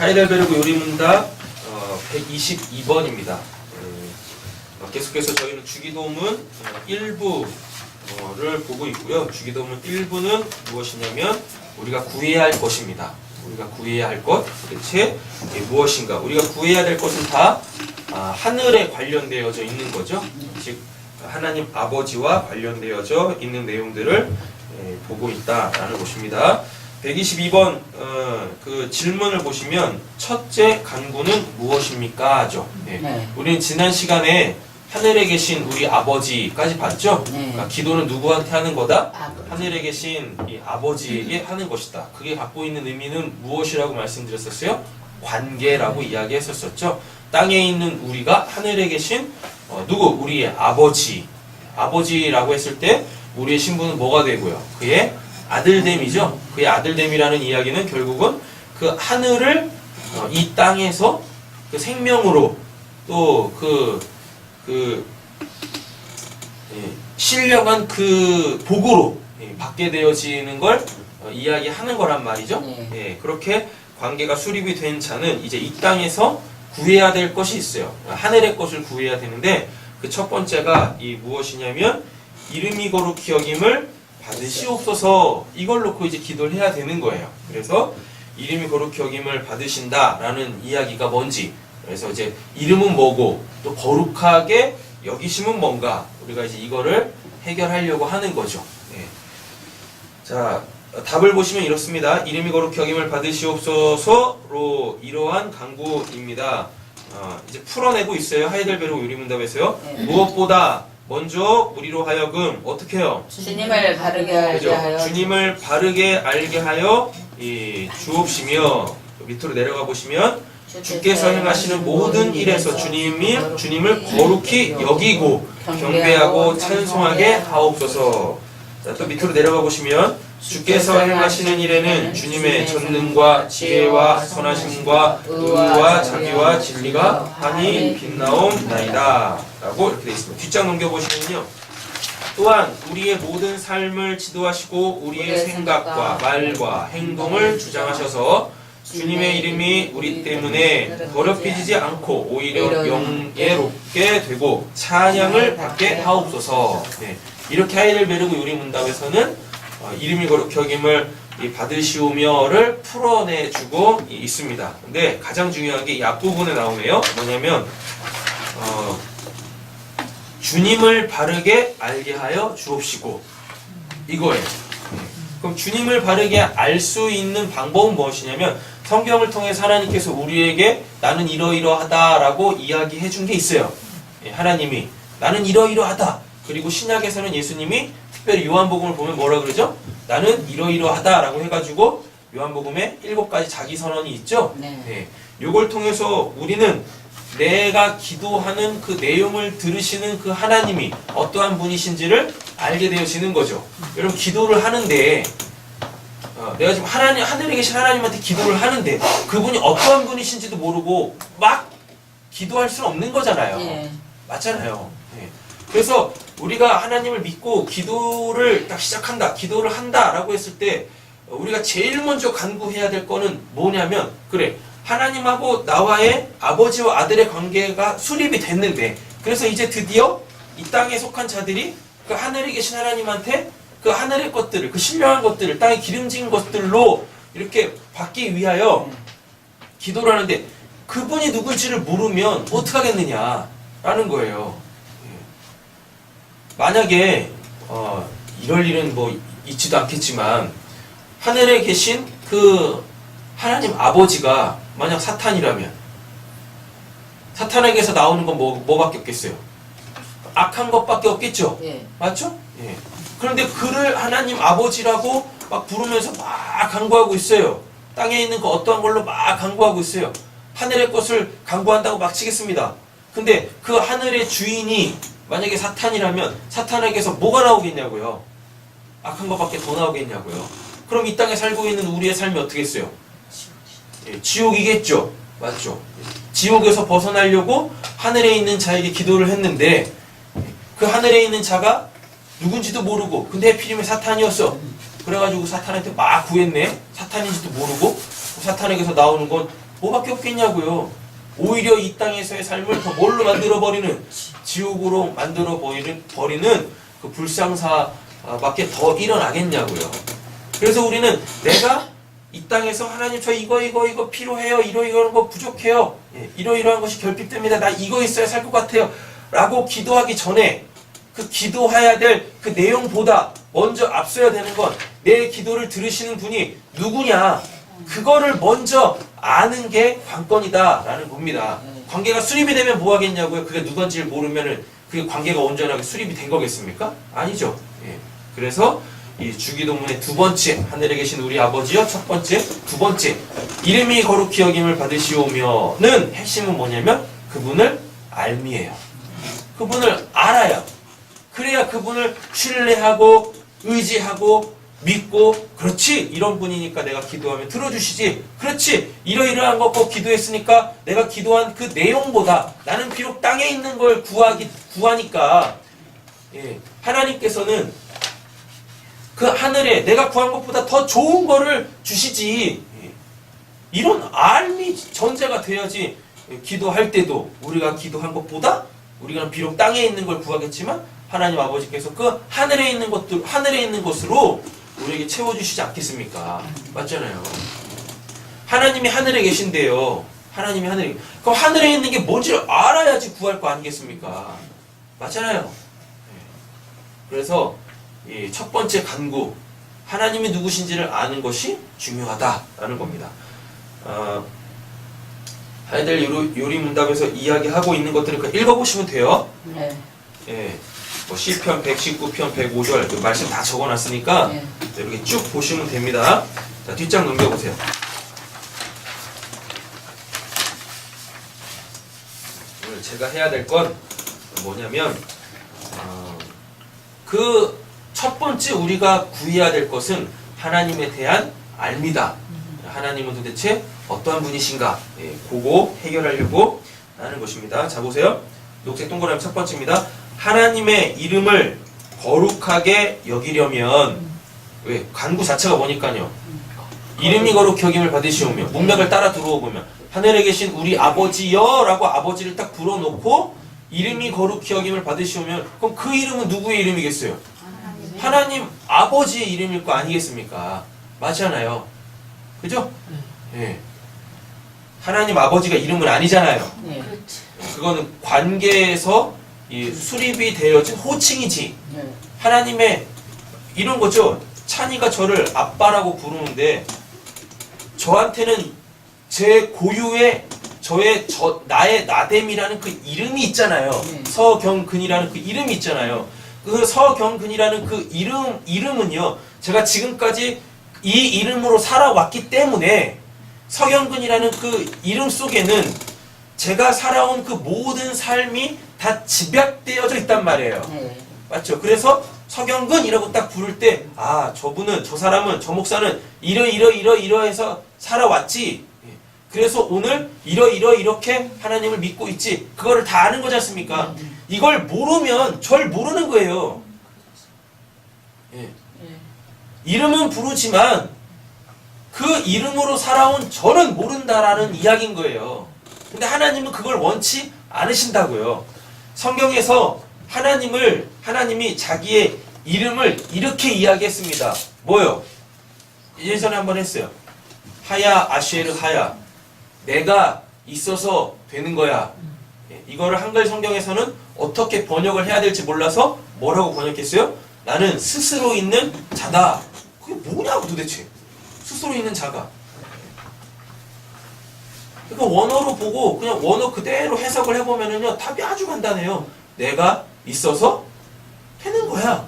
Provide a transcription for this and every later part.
하이델베르그 요리문답 122번입니다. 계속해서 저희는 주기도문 1부를 보고 있고요. 주기도문 1부는 무엇이냐면 우리가 구해야 할 것입니다. 우리가 구해야 할 것, 도대체 무엇인가? 우리가 구해야 될 것은 다 하늘에 관련되어져 있는 거죠. 즉 하나님 아버지와 관련되어져 있는 내용들을 보고 있다라는 것입니다. 122번 그 질문을 보시면 첫째 간구는 무엇입니까? 죠. 네. 우리는 지난 시간에 하늘에 계신 우리 아버지까지 봤죠? 네. 그러니까 기도는 누구한테 하는 거다? 아버지. 하늘에 계신 이 아버지에게 하는 것이다. 그게 갖고 있는 의미는 무엇이라고 말씀드렸었어요? 관계라고 이야기했었죠. 땅에 있는 우리가 하늘에 계신 누구? 우리의 아버지. 아버지라고 했을 때 우리의 신분은 뭐가 되고요? 그의 아들됨이죠. 그의 아들됨이라는 이야기는 결국은 그 하늘을 이 땅에서 그 생명으로 또 신령한 그 복으로 받게 되어지는 걸 이야기하는 거란 말이죠. 네. 그렇게 관계가 수립이 된 자는 이제 이 땅에서 구해야 될 것이 있어요. 하늘의 것을 구해야 되는데 그 첫 번째가 이 무엇이냐면 이름이 거룩히 여김을 받으시옵소서, 이걸 놓고 이제 기도를 해야 되는 거예요. 그래서 이름이 거룩히 여김을 받으신다라는 이야기가 뭔지, 그래서 이제 이름은 뭐고 또 거룩하게 여기심은 뭔가, 우리가 이제 이거를 해결하려고 하는 거죠. 자, 답을 보시면 이렇습니다. 이름이 거룩히 여김을 받으시옵소서로 이러한 간구입니다. 이제 풀어내고 있어요. 하이델베르그 요리문답에서요. 네. 무엇보다 먼저 우리로 하여금 어떻게 해요? 주님을 바르게 알게 그죠? 하여 주님을 바르게 알게 하여 주옵시며, 밑으로 내려가 보시면 주께서 행하시는 모든 일에서 주님을 거룩히 여기고 경배하고 찬송하게 하옵소서. 자, 또 밑으로 내려가 보시면 주께서 행하시는 일에는 주님의 전능과 지혜와 선하심과 의와 자비와 진리가 환히 빛나옵나이다 라고 이렇게 되어 있습니다. 뒷장 넘겨보시면요, 또한 우리의 모든 삶을 지도하시고 우리의 생각과 말과 행동을 주장하셔서 주님의 이름이 우리 때문에 더럽혀지지 않고 오히려 영예롭게 되고 찬양을 받게 하옵소서. 이렇게 하이델베르그 요리문답에서는 이름이 거룩히 여김을 받으시오며를 풀어내주고 있습니다. 근데 가장 중요한 게 이 앞부분에 나오네요. 뭐냐면 주님을 바르게 알게 하여 주옵시고, 이거예요. 그럼 주님을 바르게 알 수 있는 방법은 무엇이냐면 성경을 통해서 하나님께서 우리에게 나는 이러이러하다라고 이야기해 준 게 있어요. 하나님이 나는 이러이러하다. 그리고 신약에서는 예수님이 특별히 요한복음을 보면 뭐라 그러죠? 나는 이러이러하다라고 해가지고 요한복음에 7가지 자기 선언이 있죠? 요걸 통해서 우리는 내가 기도하는 그 내용을 들으시는 그 하나님이 어떠한 분이신지를 알게 되어지는 거죠. 여러분, 기도를 하는데 내가 지금 하늘에 계신 하나님한테 기도를 하는데 그분이 어떠한 분이신지도 모르고 막 기도할 수는 없는 거잖아요. 맞잖아요. 그래서 우리가 하나님을 믿고 기도를 딱 시작한다, 기도를 한다라고 했을 때 우리가 제일 먼저 간구해야 될 거는 뭐냐면, 그래, 하나님하고 나와의 아버지와 아들의 관계가 수립이 됐는데, 그래서 이제 드디어 이 땅에 속한 자들이 그 하늘에 계신 하나님한테 그 하늘의 것들을, 그 신령한 것들을, 땅에 기름진 것들로 이렇게 받기 위하여 기도를 하는데 그분이 누군지를 모르면 어떡하겠느냐라는 거예요. 만약에 이럴 일은 뭐 있지도 않겠지만 하늘에 계신 그 하나님 아버지가 만약 사탄이라면 사탄에게서 나오는 건 뭐밖에 없겠어요? 악한 것밖에 없겠죠? 맞죠? 그런데 그를 하나님 아버지라고 막 부르면서 막 간구하고 있어요. 땅에 있는 그 어떠한 걸로 막 간구하고 있어요. 하늘의 것을 간구한다고 막 치겠습니다. 근데 그 하늘의 주인이 만약에 사탄이라면 사탄에게서 뭐가 나오겠냐고요? 악한 것밖에 더 나오겠냐고요? 그럼 이 땅에 살고 있는 우리의 삶이 어떻겠어요? 지옥이겠죠? 맞죠? 지옥에서 벗어나려고 하늘에 있는 자에게 기도를 했는데 그 하늘에 있는 자가 누군지도 모르고, 근데 하필이면 사탄이었어. 그래가지고 사탄한테 막 구했네. 사탄인지도 모르고 사탄에게서 나오는 건 뭐밖에 없겠냐고요. 오히려 이 땅에서의 삶을 더 뭘로 만들어버리는, 지옥으로 만들어버리는 그 불상사밖에 더 일어나겠냐고요. 그래서 우리는 내가 이 땅에서 하나님 저 이거 필요해요. 이런 거 부족해요. 이러이러한 것이 결핍됩니다. 나 이거 있어야 살 것 같아요. 라고 기도하기 전에 그 기도해야 될 그 내용보다 먼저 앞서야 되는 건 내 기도를 들으시는 분이 누구냐. 그거를 먼저 아는 게 관건이다 라는 겁니다. 관계가 수립이 되면 뭐 하겠냐고요. 그게 누군지를 모르면은 그게 관계가 온전하게 수립이 된 거겠습니까? 아니죠. 그래서 이 주기도문의 두 번째, 하늘에 계신 우리 아버지여, 첫 번째, 두 번째, 이름이 거룩히 여김을 받으시오며는 핵심은 뭐냐면 그분을 알미예요. 그분을 알아야, 그래야 그분을 신뢰하고 의지하고 믿고, 그렇지 이런 분이니까 내가 기도하면 들어주시지, 그렇지 이러이러한 거 꼭 기도했으니까 내가 기도한 그 내용보다 나는 비록 땅에 있는 걸 구하니까 하나님께서는 그 하늘에 내가 구한 것보다 더 좋은 거를 주시지. 이런 알미 전제가 돼야지 기도할 때도 우리가 기도한 것보다 우리가 비록 땅에 있는 걸 구하겠지만 하나님 아버지께서 그 하늘에 있는 것으로 우리에게 채워주시지 않겠습니까? 맞잖아요. 하나님이 하늘에 계신데요. 하나님이 하늘에, 그럼 하늘에 있는 게 뭔지를 알아야지 구할 거 아니겠습니까? 맞잖아요. 그래서 이 첫 번째 간구, 하나님이 누구신지를 아는 것이 중요하다라는 겁니다. 해야 될 요리 문답에서 이야기하고 있는 것들을 읽어보시면 돼요. 네. 뭐 시편 119편 105절 그 말씀 다 적어놨으니까 네. 이렇게 쭉 보시면 됩니다. 자, 뒷장 넘겨보세요. 오늘 제가 해야 될 건 뭐냐면 그 첫 번째 우리가 구해야 될 것은 하나님에 대한 알미다. 하나님은 도대체 어떠한 분이신가? 그거 해결하려고 하는 것입니다. 자, 보세요. 녹색 동그라미 첫 번째입니다. 하나님의 이름을 거룩하게 여기려면, 왜? 간구 자체가 뭐니까요. 이름이 거룩히 여김을 받으시오며, 문맥을 따라 들어오면 하늘에 계신 우리 아버지여 라고 아버지를 딱 불어놓고 이름이 거룩히 여김을 받으시오면, 그럼 그 이름은 누구의 이름이겠어요? 하나님 아버지의 이름일 거 아니겠습니까? 맞잖아요. 그죠? 하나님 아버지가 이름은 아니잖아요. 네. 그거는 관계에서 수립이 되어진 호칭이지. 네. 하나님의 이런 거죠. 찬이가 저를 아빠라고 부르는데 저한테는 제 고유의 나의 나됨이라는 그 이름이 있잖아요. 네. 서경근이라는 그 이름이 있잖아요. 그 서경근이라는 그 이름은요. 제가 지금까지 이 이름으로 살아왔기 때문에 서경근이라는 그 이름 속에는 제가 살아온 그 모든 삶이 다 집약되어져 있단 말이에요. 네. 맞죠? 그래서 서경근이라고 딱 부를 때, 아, 저 사람은, 저 목사는 이러해서 살아왔지. 그래서 오늘 이렇게 하나님을 믿고 있지. 그거를 다 아는 거지 않습니까? 이걸 모르면 절 모르는 거예요. 이름은 부르지만 그 이름으로 살아온 저는 모른다라는 이야기인 거예요. 근데 하나님은 그걸 원치 않으신다고요. 성경에서 하나님이 자기의 이름을 이렇게 이야기했습니다. 뭐요? 예전에 한번 했어요. 하야 아쉐르 하야. 내가 있어서 되는 거야. 이거를 한글 성경에서는 어떻게 번역을 해야 될지 몰라서 뭐라고 번역했어요? 나는 스스로 있는 자다. 그게 뭐냐고 도대체. 스스로 있는 자가. 그러니까 원어로 보고 그냥 원어 그대로 해석을 해보면은요, 답이 아주 간단해요. 내가 있어서 되는 거야.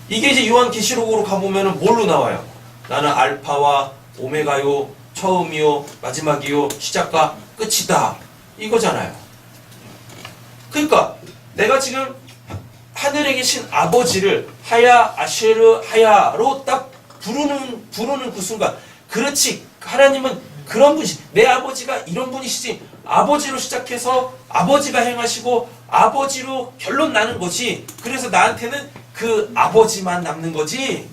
이게 이제 요한계시록으로 가보면은 뭘로 나와요? 나는 알파와 오메가요, 처음이요, 마지막이요, 시작과 끝이다. 이거잖아요. 그러니까 내가 지금 하늘에 계신 아버지를 하야 아쉐르 하야로 딱 부르는 그 순간, 그렇지, 하나님은 그런 분이시, 내 아버지가 이런 분이시지, 아버지로 시작해서 아버지가 행하시고 아버지로 결론 나는 거지. 그래서 나한테는 그 아버지만 남는 거지.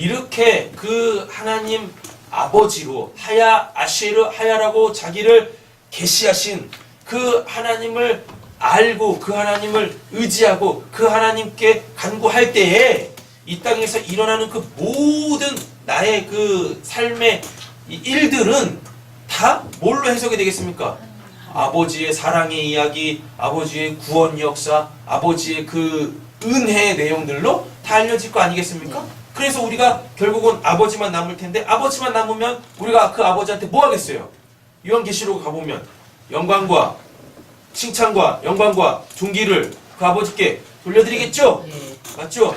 이렇게 그 하나님 아버지로 하야 아시르 하야라고 자기를 계시하신 그 하나님을 알고 그 하나님을 의지하고 그 하나님께 간구할 때에 이 땅에서 일어나는 그 모든 나의 그 삶의 이 일들은 다 뭘로 해석이 되겠습니까? 아버지의 사랑의 이야기, 아버지의 구원 역사, 아버지의 그 은혜의 내용들로 다 알려질 거 아니겠습니까? 그래서 우리가 결국은 아버지만 남을 텐데 아버지만 남으면 우리가 그 아버지한테 뭐 하겠어요? 요한계시록 가보면 영광과 칭찬과 영광과 존귀를 그 아버지께 돌려드리겠죠? 맞죠?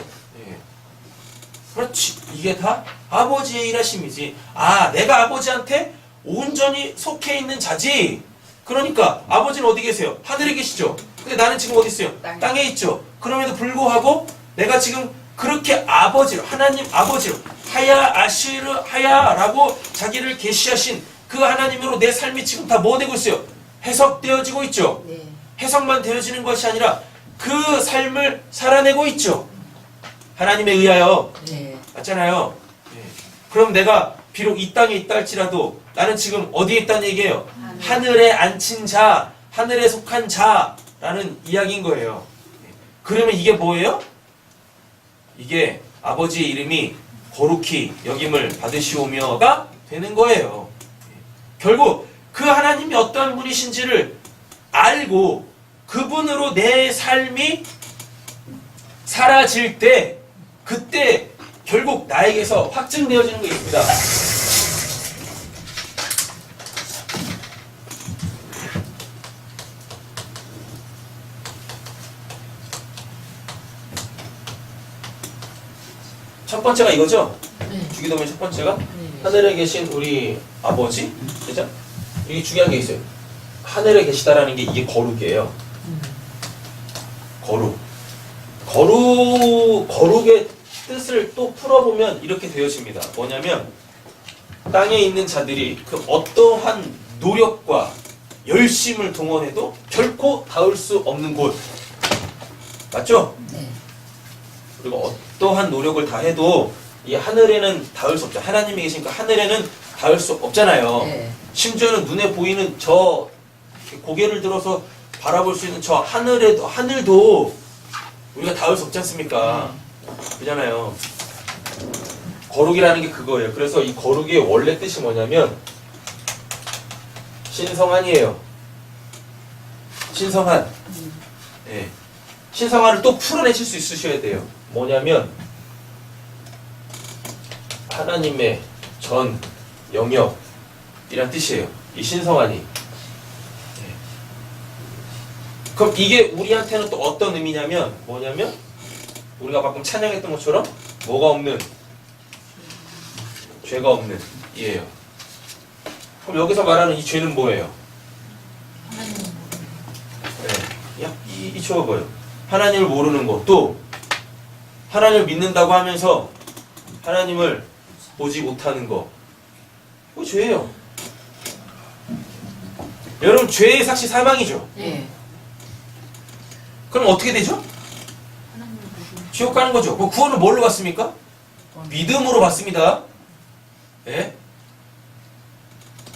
그렇지. 이게 다 아버지의 일하심이지. 아, 내가 아버지한테 온전히 속해 있는 자지. 그러니까 아버지는 어디 계세요? 하늘에 계시죠. 근데 나는 지금 어디 있어요? 땅에 있죠. 그럼에도 불구하고 내가 지금 그렇게 아버지로, 하나님 아버지로 하야 아시르 하야라고 자기를 계시하신 그 하나님으로 내 삶이 지금 다 뭐 되고 있어요? 해석되어지고 있죠. 해석만 되어지는 것이 아니라 그 삶을 살아내고 있죠. 하나님에 의하여. 맞잖아요. 그럼 내가 비록 이 땅에 있다 할지라도 나는 지금 어디에 있다는 얘기예요? 하늘에 앉힌 자, 하늘에 속한 자라는 이야기인 거예요. 그러면 이게 뭐예요? 이게 아버지의 이름이 거룩히 여김을 받으시오며가 되는 거예요. 결국 그 하나님이 어떠한 분이신지를 알고 그분으로 내 삶이 사라질 때 그때 결국 나에게서 확증되어지는 게 있습니다. 첫 번째가 이거죠? 주기도문 첫 번째가 하늘에 계신 우리 아버지, 그죠? 이게 중요한 게 있어요. 하늘에 계시다라는 게 이게 거룩이에요. 거룩의 뜻을 또 풀어보면 이렇게 되어집니다. 뭐냐면 땅에 있는 자들이 그 어떠한 노력과 열심을 동원해도 결코 닿을 수 없는 곳. 맞죠? 그리고 어떠한 노력을 다 해도 이 하늘에는 닿을 수 없죠. 하나님이 계시니까 하늘에는 닿을 수 없잖아요. 심지어는 눈에 보이는 저 고개를 들어서 바라볼 수 있는 저 하늘도 우리가 닿을 수 없지 않습니까? 그잖아요. 거룩이라는 게 그거예요. 그래서 이 거룩의 원래 뜻이 뭐냐면 신성한이에요. 신성한. 신성한을 또 풀어내실 수 있으셔야 돼요. 뭐냐면 하나님의 전 영역이란 뜻이에요. 이 신성한이. 그럼 이게 우리한테는 또 어떤 의미냐면 뭐냐면 우리가 방금 찬양했던 것처럼 뭐가 없는? 죄가 없는 이에요. 그럼 여기서 말하는 이 죄는 뭐예요? 이 죄가 뭐예요? 하나님을 모르는 것, 또 하나님을 믿는다고 하면서 하나님을 보지 못하는 것, 그거 죄예요. 여러분 죄의 삭시 사망이죠. 그럼 어떻게 되죠? 지옥 가는 거죠. 그럼 구원을 뭘로 받습니까? 믿음으로 받습니다.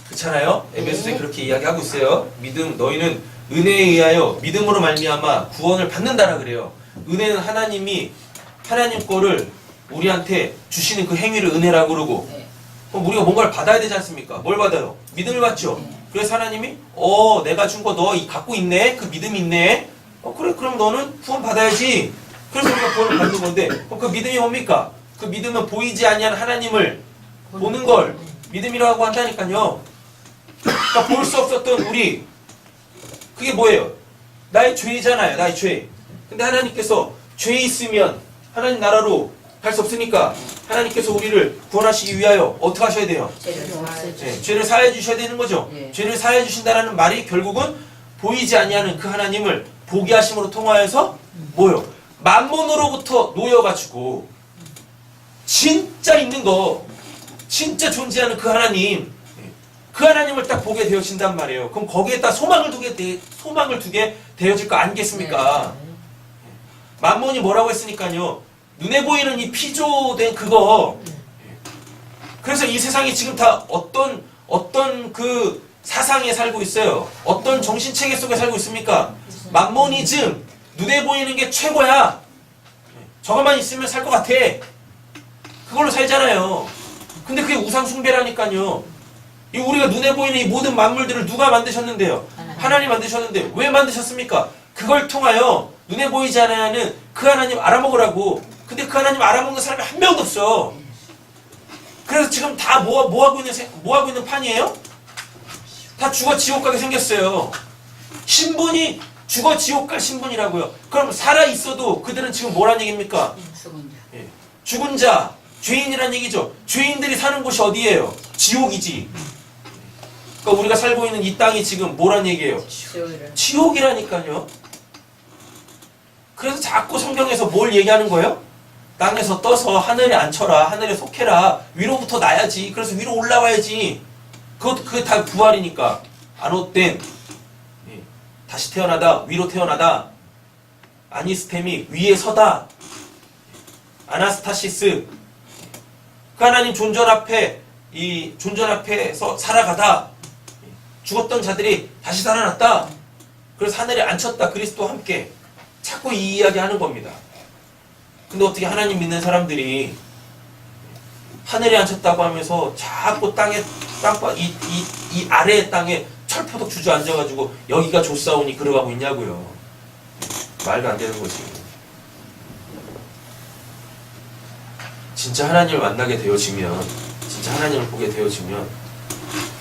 그렇잖아요. 에베소서에 그렇게 이야기하고 있어요. 믿음, 너희는 은혜에 의하여 믿음으로 말미암아 구원을 받는다라 그래요. 은혜는 하나님이 하나님 거를 우리한테 주시는 그 행위를 은혜라고 그러고, 그럼 우리가 뭔가를 받아야 되지 않습니까? 뭘 받아요? 믿음을 받죠. 그래서 하나님이 내가 준 거 너 갖고 있네? 그 믿음이 있네? 그래, 그럼 너는 구원 받아야지. 그래서 우리가 구원을 받는 건데, 그럼 그 믿음이 뭡니까? 그 믿음은 보이지 아니한 하나님을 보는 걸 믿음이라고 한다니까요. 그러니까 볼 수 없었던 우리, 그게 뭐예요? 나의 죄잖아요. 나의 죄. 근데 하나님께서 죄 있으면 하나님 나라로 갈 수 없으니까 하나님께서 우리를 구원하시기 위하여 어떻게 하셔야 돼요? 죄를 사해 주셔야 되는 거죠. 죄를 사해 주신다라는 말이 결국은 보이지 아니하는 그 하나님을 보게 하심으로 통하여서 뭐요? 만몬으로부터 놓여가지고 진짜 있는 거, 진짜 존재하는 그 하나님, 그 하나님을 딱 보게 되어진단 말이에요. 그럼 거기에다 소망을 두게 되어질 거 아니겠습니까? 만몬이 뭐라고 했으니까요. 눈에 보이는 이 피조된 그거, 그래서 이 세상이 지금 다 어떤 그 사상에 살고 있어요. 어떤 정신체계 속에 살고 있습니까? 만모니즘. 눈에 보이는 게 최고야. 저것만 있으면 살 것 같아. 그걸로 살잖아요. 근데 그게 우상숭배라니까요. 이 우리가 눈에 보이는 이 모든 만물들을 누가 만드셨는데요? 하나님 만드셨는데 왜 만드셨습니까? 그걸 통하여 눈에 보이지 않는 그 하나님 알아먹으라고. 근데 그 하나님 알아먹는 사람이 한 명도 없어. 그래서 지금 다 뭐 하고 있는 판이에요? 다 죽어 지옥 가게 생겼어요. 신분이 죽어 지옥 갈 신분이라고요. 그럼 살아 있어도 그들은 지금 뭐란 얘기입니까? 죽은 자, 죄인이란 얘기죠. 죄인들이 사는 곳이 어디예요? 지옥이지. 그러니까 우리가 살고 있는 이 땅이 지금 뭐란 얘기예요? 지옥이라니까요. 그래서 자꾸 성경에서 뭘 얘기하는 거예요? 땅에서 떠서 하늘에 앉혀라, 하늘에 속해라, 위로부터 나야지. 그래서 위로 올라와야지. 그게 다 부활이니까. 아노땐 다시 태어나다, 위로 태어나다. 아니스템이 위에 서다. 아나스타시스, 그 하나님 존전 앞에서 살아가다. 죽었던 자들이 다시 살아났다. 그래서 하늘에 앉혔다. 그리스도와 함께. 자꾸 이 이야기 하는 겁니다. 근데 어떻게 하나님 믿는 사람들이 하늘에 앉혔다고 하면서 자꾸 이 아래의 땅에 철포덕 주저앉아가지고 여기가 좋사오니 걸어가고 있냐고요. 말도 안 되는 거지. 진짜 하나님을 만나게 되어지면, 진짜 하나님을 보게 되어지면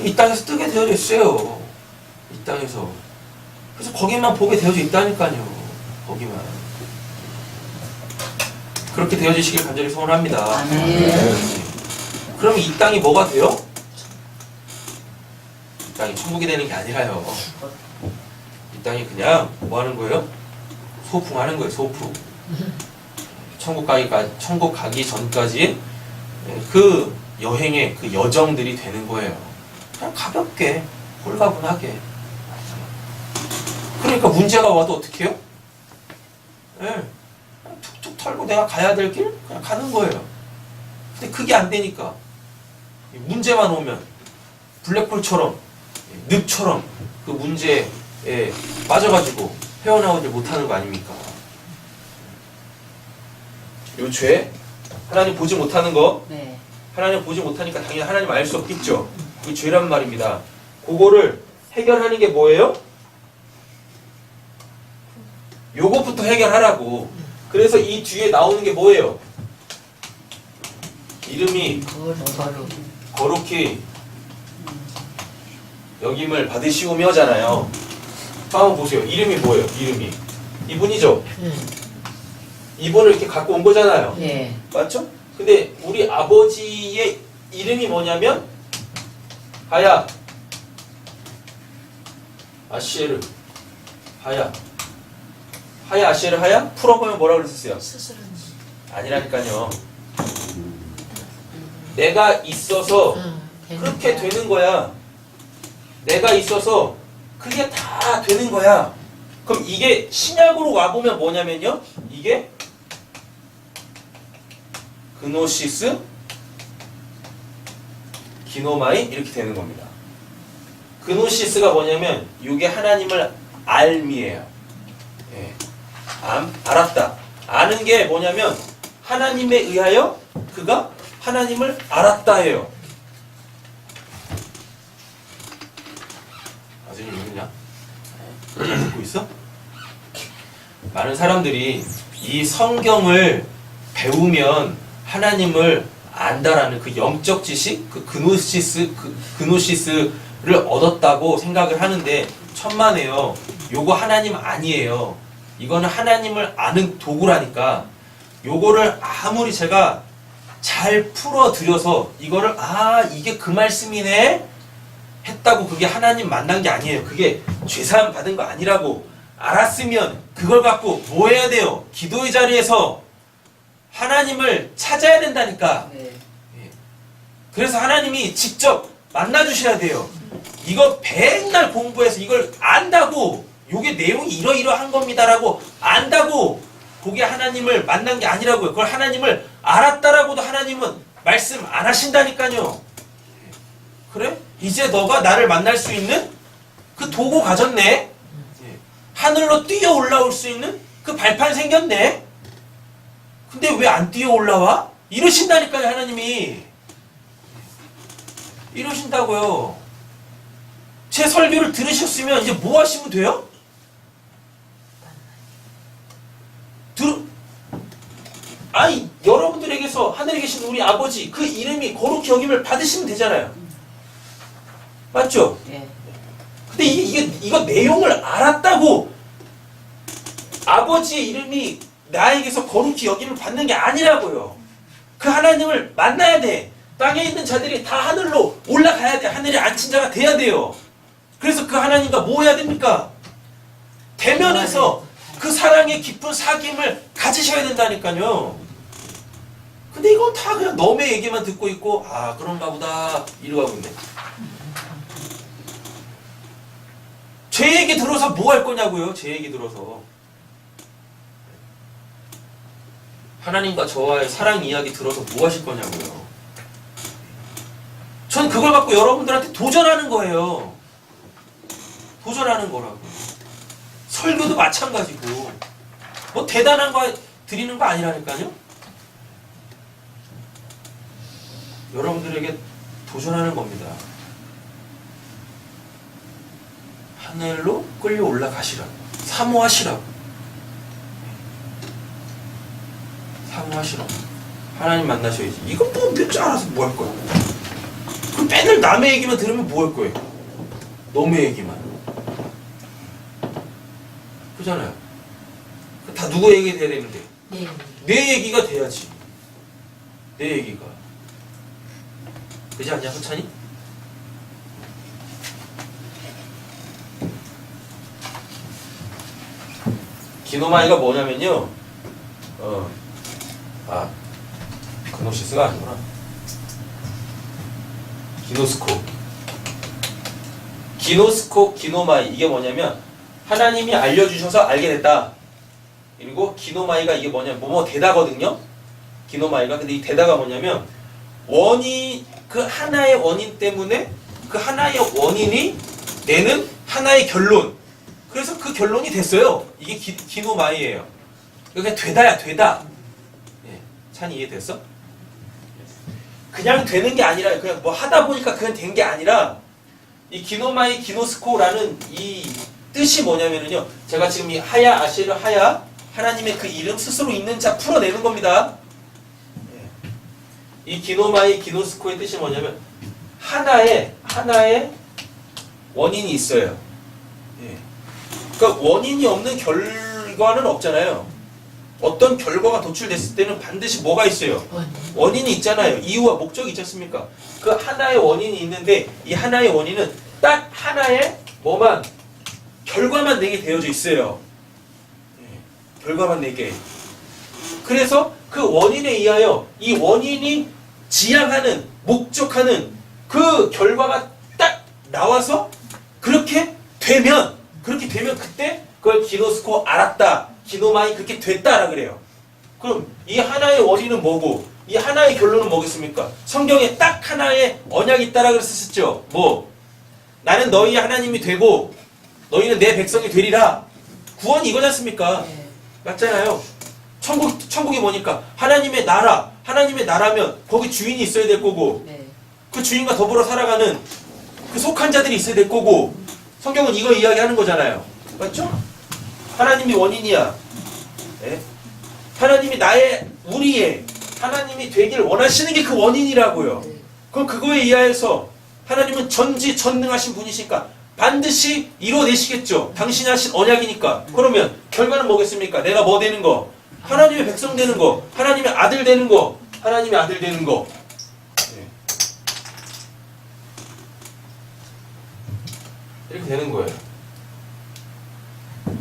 이 땅에서 뜨게 되어 있어요. 이 땅에서. 그래서 거기만 보게 되어져 있다니까요. 거기만. 그렇게 되어지시길 간절히 소원합니다. 그럼 이 땅이 뭐가 돼요? 이 땅이 천국이 되는 게 아니라요. 이 땅이 그냥 뭐 하는 거예요? 소풍하는 거예요. 소풍. 천국 가기 전까지 그 여행의 그 여정들이 되는 거예요. 그냥 가볍게, 홀가분하게. 그러니까 문제가 와도 어떻게 해요? 툭툭 털고 내가 가야 될 길 그냥 가는 거예요. 근데 그게 안 되니까 문제만 오면 블랙홀처럼, 늪처럼 그 문제에 빠져가지고 헤어나오지 못하는 거 아닙니까? 요 죄, 하나님 보지 못하는 거, 하나님 보지 못하니까 당연히 하나님 알 수 없겠죠. 그 죄란 말입니다. 그거를 해결하는 게 뭐예요? 요것부터 해결하라고. 그래서 이 뒤에 나오는 게 뭐예요? 이름이 거룩히 여김을 받으시오며잖아요. 한번 보세요. 이름이 뭐예요? 이름이 이분이죠? 이분을 이렇게 갖고 온 거잖아요. 맞죠? 근데 우리 아버지의 이름이 뭐냐면 하야, 아시에르, 하야 아시에르 하야? 풀어보면 뭐라고 그랬었어요? 아니라니까요. 내가 있어서 그렇게 되는 거야. 내가 있어서 그게 다 되는 거야. 그럼 이게 신약으로 와보면 뭐냐면요. 이게 그노시스, 기노마이 이렇게 되는 겁니다. 그노시스가 뭐냐면 이게 하나님을 알미예요. 알았다. 아는 게 뭐냐면 하나님에 의하여 그가 하나님을 알았다예요. 아직은 여기냐? 듣고 있어? 많은 사람들이 이 성경을 배우면 하나님을 안다라는 그 영적 지식, 그 그노시스를 얻었다고 생각을 하는데 천만에요. 요거 하나님 아니에요. 이거는 하나님을 아는 도구라니까. 요거를 아무리 제가 잘 풀어드려서 이거를 이게 그 말씀이네 했다고 그게 하나님 만난 게 아니에요. 그게 죄사함 받은 거 아니라고 알았으면 그걸 갖고 뭐 해야 돼요? 기도의 자리에서 하나님을 찾아야 된다니까. 그래서 하나님이 직접 만나주셔야 돼요. 이거 백날 공부해서 이걸 안다고 요게 내용이 이러이러한 겁니다라고 안다고 그게 하나님을 만난 게 아니라고요. 그걸 하나님을 알았다라고도 하나님은 말씀 안 하신다니까요. 그래? 이제 너가 나를 만날 수 있는 그 도구 가졌네. 하늘로 뛰어 올라올 수 있는 그 발판 생겼네. 근데 왜 안 뛰어 올라와? 이러신다니까요, 하나님이. 이러신다고요. 제 설교를 들으셨으면 이제 뭐 하시면 돼요? 아니, 여러분들에게서 하늘에 계신 우리 아버지 그 이름이 거룩히 여김을 받으시면 되잖아요. 맞죠? 네. 근데 이거 내용을 알았다고 아버지의 이름이 나에게서 거룩히 여김을 받는 게 아니라고요. 그 하나님을 만나야 돼. 땅에 있는 자들이 다 하늘로 올라가야 돼. 하늘에 앉힌 자가 돼야 돼요. 그래서 그 하나님과 뭐 해야 됩니까? 대면해서 그 사랑의 깊은 사귐을 가지셔야 된다니까요. 근데 이건 다 그냥 너의 얘기만 듣고 있고, 아 그런가 보다 이러고 하고 있네. 제 얘기 들어서 뭐 할 거냐고요. 제 얘기 들어서. 하나님과 저와의 사랑 이야기 들어서 뭐 하실 거냐고요. 전 그걸 갖고 여러분들한테 도전하는 거예요. 도전하는 거라고. 설교도 마찬가지고. 뭐 대단한 거 드리는 거 아니라니까요. 여러분들에게 도전하는 겁니다. 하늘로 끌려 올라가시라고. 사모하시라고. 사모하시라고. 하나님 만나셔야지. 이거 뭐 몇 줄 알아서 뭐 할 거야. 그럼 맨날 남의 얘기만 들으면 뭐 할 거예요. 너의 얘기만. 그잖아요. 다 누구 얘기 돼야 되는데. 네. 내 얘기가 돼야지. 내 얘기가. 그지 않냐, 허찬이? 기노마이가 뭐냐면요. 그노시스가 아니구나. 기노스코, 기노마이. 이게 뭐냐면 하나님이 알려주셔서 알게 됐다. 그리고 기노마이가 이게 뭐냐면 뭐뭐 되다거든요. 기노마이가. 근데 이 되다가 뭐냐면 그 하나의 원인 때문에 그 하나의 원인이 내는 하나의 결론. 그래서 그 결론이 됐어요. 이게 기노마이예요. 그냥 되다야, 되다. 예. 찬이 이해됐어? 그냥 되는 게 아니라 그냥 뭐 하다 보니까 그냥 된 게 아니라 이 기노마이 기노스코라는 이 뜻이 뭐냐면요. 제가 지금 이 하야 아시르 하야 하나님의 그 이름 스스로 있는 자 풀어내는 겁니다. 예. 이 기노마이 기노스코의 뜻이 뭐냐면 하나의 원인이 있어요. 예. 그러니까 원인이 없는 결과는 없잖아요. 어떤 결과가 도출됐을 때는 반드시 뭐가 있어요? 원인이 있잖아요. 이유와 목적이 있지 않습니까? 그 하나의 원인이 있는데 이 하나의 원인은 딱 하나의 뭐만 결과만 내게 되어져 있어요. 결과만 내게. 그래서 그 원인에 의하여 이 원인이 지향하는 목적하는 그 결과가 딱 나와서 그렇게 되면 그때 그걸 기노스코 알았다. 기노마이 그렇게 됐다라 그래요. 그럼 이 하나의 원인은 뭐고 이 하나의 결론은 뭐겠습니까? 성경에 딱 하나의 언약이 있다라 그랬었죠. 뭐 나는 너희 하나님이 되고 너희는 내 백성이 되리라. 구원이 이거지 않습니까? 네. 맞잖아요. 천국이 뭐니까 하나님의 나라. 하나님의 나라면 거기 주인이 있어야 될 거고 네. 그 주인과 더불어 살아가는 그 속한 자들이 있어야 될 거고 성경은 이거 이야기하는 거잖아요. 맞죠? 하나님이 원인이야. 네? 하나님이 우리의 하나님이 되길 원하시는 게 그 원인이라고요. 그럼 그거에 의하여서 하나님은 전지전능하신 분이시니까 반드시 이뤄내시겠죠. 당신이 하신 언약이니까. 그러면 결과는 뭐겠습니까? 내가 뭐 되는 거? 하나님의 백성 되는 거. 하나님의 아들 되는 거. 하나님의 아들 되는 거. 네. 이렇게 되는 거예요.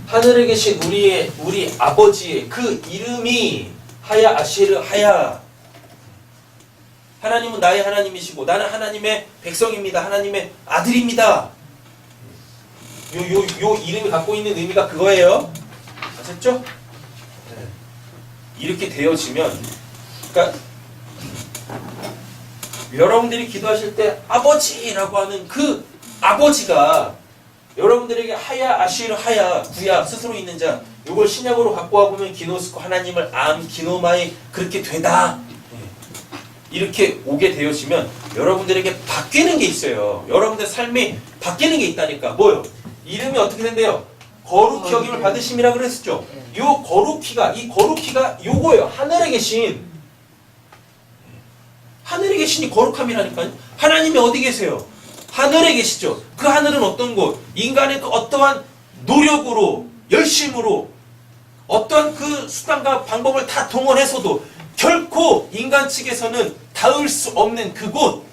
하늘에 계신 우리 아버지의 그 이름이 하야 아시르 하야. 하나님은 나의 하나님이시고 나는 하나님의 백성입니다. 하나님의 아들입니다. 요 이름이 갖고 있는 의미가 그거예요. 아셨죠? 네. 이렇게 되어지면 그러니까 여러분들이 기도하실 때 아버지라고 하는 그 아버지가 여러분들에게 하야 아시르 하야 구야 스스로 있는 자 이걸 신약으로 갖고 와보면 기노스코 하나님을 암 기노마이 그렇게 되다 이렇게 오게 되어지면 여러분들에게 바뀌는 게 있어요. 여러분들 삶이 바뀌는 게 있다니까. 뭐요? 이름이 어떻게 된대요? 거룩히 여김을 받으심이라 그랬었죠. 요 거룩히가 이 거룩히가 요거예요. 하늘에 계신 이 거룩함이라니까요. 하나님이 어디 계세요? 하늘에 계시죠. 그 하늘은 어떤 곳? 인간의 그 어떠한 노력으로 열심으로 어떠한 그 수단과 방법을 다 동원해서도 결코 인간 측에서는 닿을 수 없는 그곳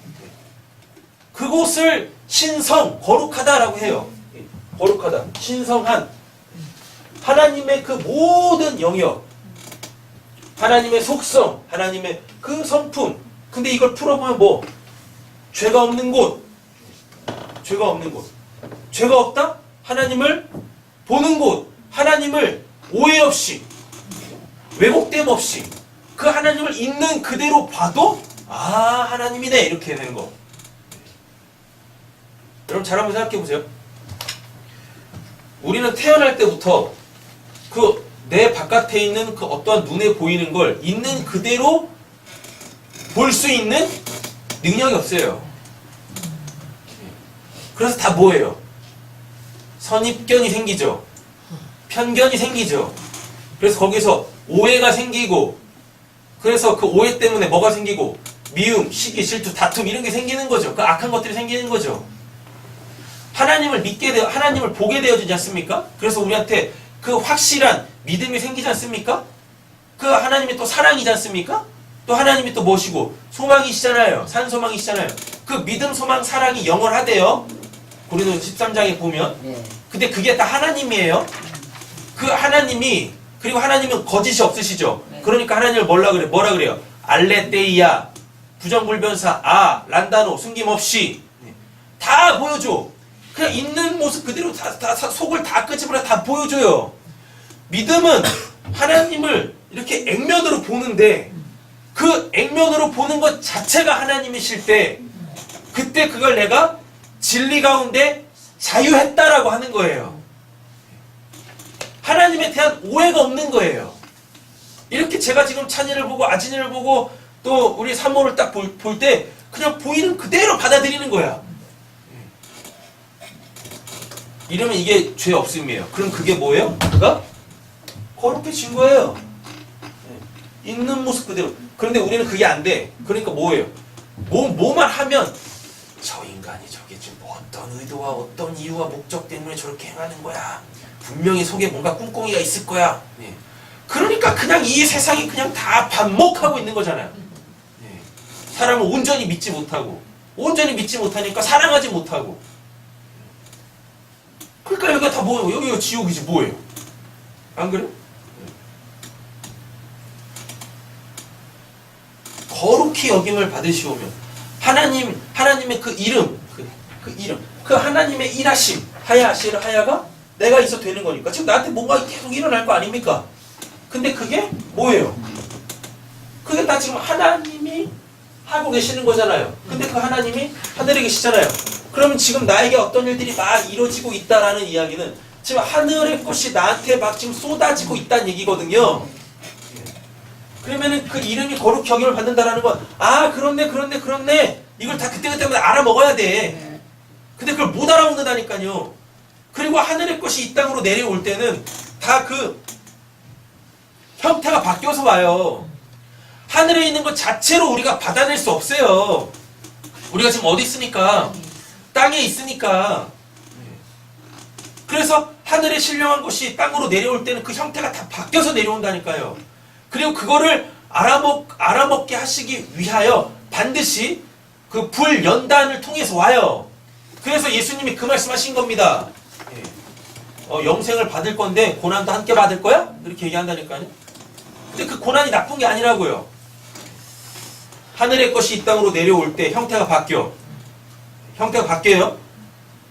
그곳을 신성 거룩하다라고 해요. 거룩하다 신성한 하나님의 그 모든 영역 하나님의 속성 하나님의 그 성품 근데 이걸 풀어보면 뭐 죄가 없는 곳 죄가 없는 곳 죄가 없다? 하나님을 보는 곳 하나님을 오해 없이 왜곡됨 없이 그 하나님을 있는 그대로 봐도 아 하나님이네 이렇게 되는 거. 여러분 잘 한번 생각해 보세요. 우리는 태어날 때부터 그 내 바깥에 있는 그 어떠한 눈에 보이는 걸 있는 그대로 볼 수 있는 능력이 없어요. 그래서 다 뭐예요? 선입견이 생기죠. 편견이 생기죠. 그래서 거기서 오해가 생기고 그래서 그 오해 때문에 뭐가 생기고 미움, 시기, 질투, 다툼 이런 게 생기는 거죠. 그 악한 것들이 생기는 거죠. 하나님을 믿게 되어 하나님을 보게 되어지지 않습니까? 그래서 우리한테 그 확실한 믿음이 생기지 않습니까? 그 하나님이 또 사랑이지 않습니까? 또 하나님이 또 무엇이고 소망이시잖아요. 산소망이시잖아요. 그 믿음, 소망, 사랑이 영원하대요. 고린도서 13장에 보면. 근데 그게 다 하나님이에요. 그 하나님이 그리고 하나님은 거짓이 없으시죠. 그러니까 하나님을 뭐라 그래요? 알레테이야 부정불변사 란다노 숨김없이 다 보여줘. 그냥 있는 모습 그대로 다 속을 다 끄집어내 다 보여줘요. 믿음은 하나님을 이렇게 액면으로 보는데 그 액면으로 보는 것 자체가 하나님이실 때 그때 그걸 내가 진리 가운데 자유했다라고 하는 거예요. 하나님에 대한 오해가 없는 거예요. 이렇게 제가 지금 찬이를 보고 아진이를 보고 또 우리 산모를 딱 볼 때 그냥 보이는 그대로 받아들이는 거야. 이러면 이게 죄 없음이에요. 그럼 그게 뭐예요? 그가 거룩해진 거예요. 있는 모습 그대로. 그런데 우리는 그게 안 돼. 그러니까 뭐예요? 뭐만 하면 저 인간이 저게 지금 어떤 의도와 어떤 이유와 목적 때문에 저렇게 행하는 거야. 분명히 속에 뭔가 꿍꿍이가 있을 거야. 그러니까 그냥 이 세상이 그냥 다 반목하고 있는 거잖아요. 사람을 온전히 믿지 못하고 온전히 믿지 못하니까 사랑하지 못하고 그러니까 여기가 다 뭐예요? 여기가 지옥이지 뭐예요? 안 그래요? 거룩히 여김을 받으시오면 하나님의 그 이름 그 하나님의 일하심 하야시르 하야가 내가 있어 되는 거니까 지금 나한테 뭔가 계속 일어날 거 아닙니까? 근데 그게 뭐예요? 그게 다 지금 하나님이 하고 계시는 거잖아요. 근데 그 하나님이 하늘에 계시잖아요. 그러면 지금 나에게 어떤 일들이 막 이루어지고 있다라는 이야기는 지금 하늘의 것이 나한테 막 지금 쏟아지고 있다는 얘기거든요. 그러면은 그 이름이 거룩히 여김을 받는다라는 건 그렇네 이걸 다 그때그때 알아먹어야 돼. 근데 그걸 못 알아먹는다니까요. 그리고 하늘의 것이 이 땅으로 내려올 때는 다 그 형태가 바뀌어서 와요. 하늘에 있는 것 자체로 우리가 받아낼 수 없어요. 우리가 지금 어디 있으니까 땅에 있으니까. 그래서 하늘에 신령한 것이 땅으로 내려올 때는 그 형태가 다 바뀌어서 내려온다니까요. 그리고 그거를 알아먹게 하시기 위하여 반드시 그 불연단을 통해서 와요. 그래서 예수님이 그 말씀하신 겁니다. 영생을 받을 건데 고난도 함께 받을 거야? 이렇게 얘기한다니까요. 근데 그 고난이 나쁜 게 아니라고요. 하늘의 것이 이 땅으로 내려올 때 형태가 바뀌어요.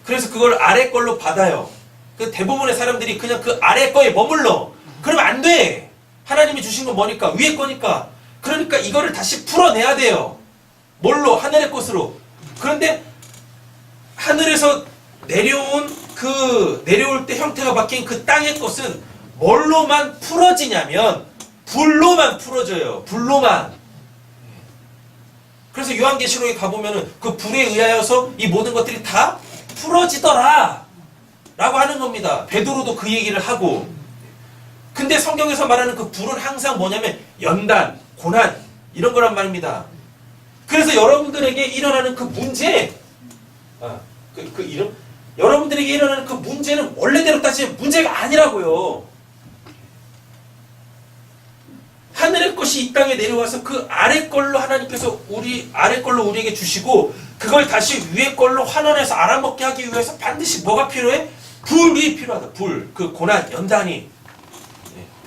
그래서 그걸 아래 걸로 받아요. 그 대부분의 사람들이 그냥 그 아래 거에 머물러. 그러면 안 돼. 하나님이 주신 건 뭐니까? 위에 거니까. 그러니까 이거를 다시 풀어내야 돼요. 뭘로? 하늘의 것으로. 그런데 하늘에서 내려올 때 형태가 바뀐 그 땅의 것은 뭘로만 풀어지냐면 불로만 풀어져요. 불로만. 그래서 요한계시록에 가보면은 그 불에 의하여서 이 모든 것들이 다 풀어지더라 라고 하는 겁니다. 베드로도 그 얘기를 하고. 근데 성경에서 말하는 그 불은 항상 뭐냐면 연단, 고난 이런 거란 말입니다. 그래서 여러분들에게 일어나는 그 문제, 여러분들에게 일어나는 그 문제는 원래대로 따지면 문제가 아니라고요. 하늘의 것이 이 땅에 내려와서 그 아래 걸로 하나님께서 아래 걸로 우리에게 주시고 그걸 다시 위에 걸로 환원해서 알아먹게 하기 위해서 반드시 뭐가 필요해? 불이 필요하다. 불. 그 고난, 연단이.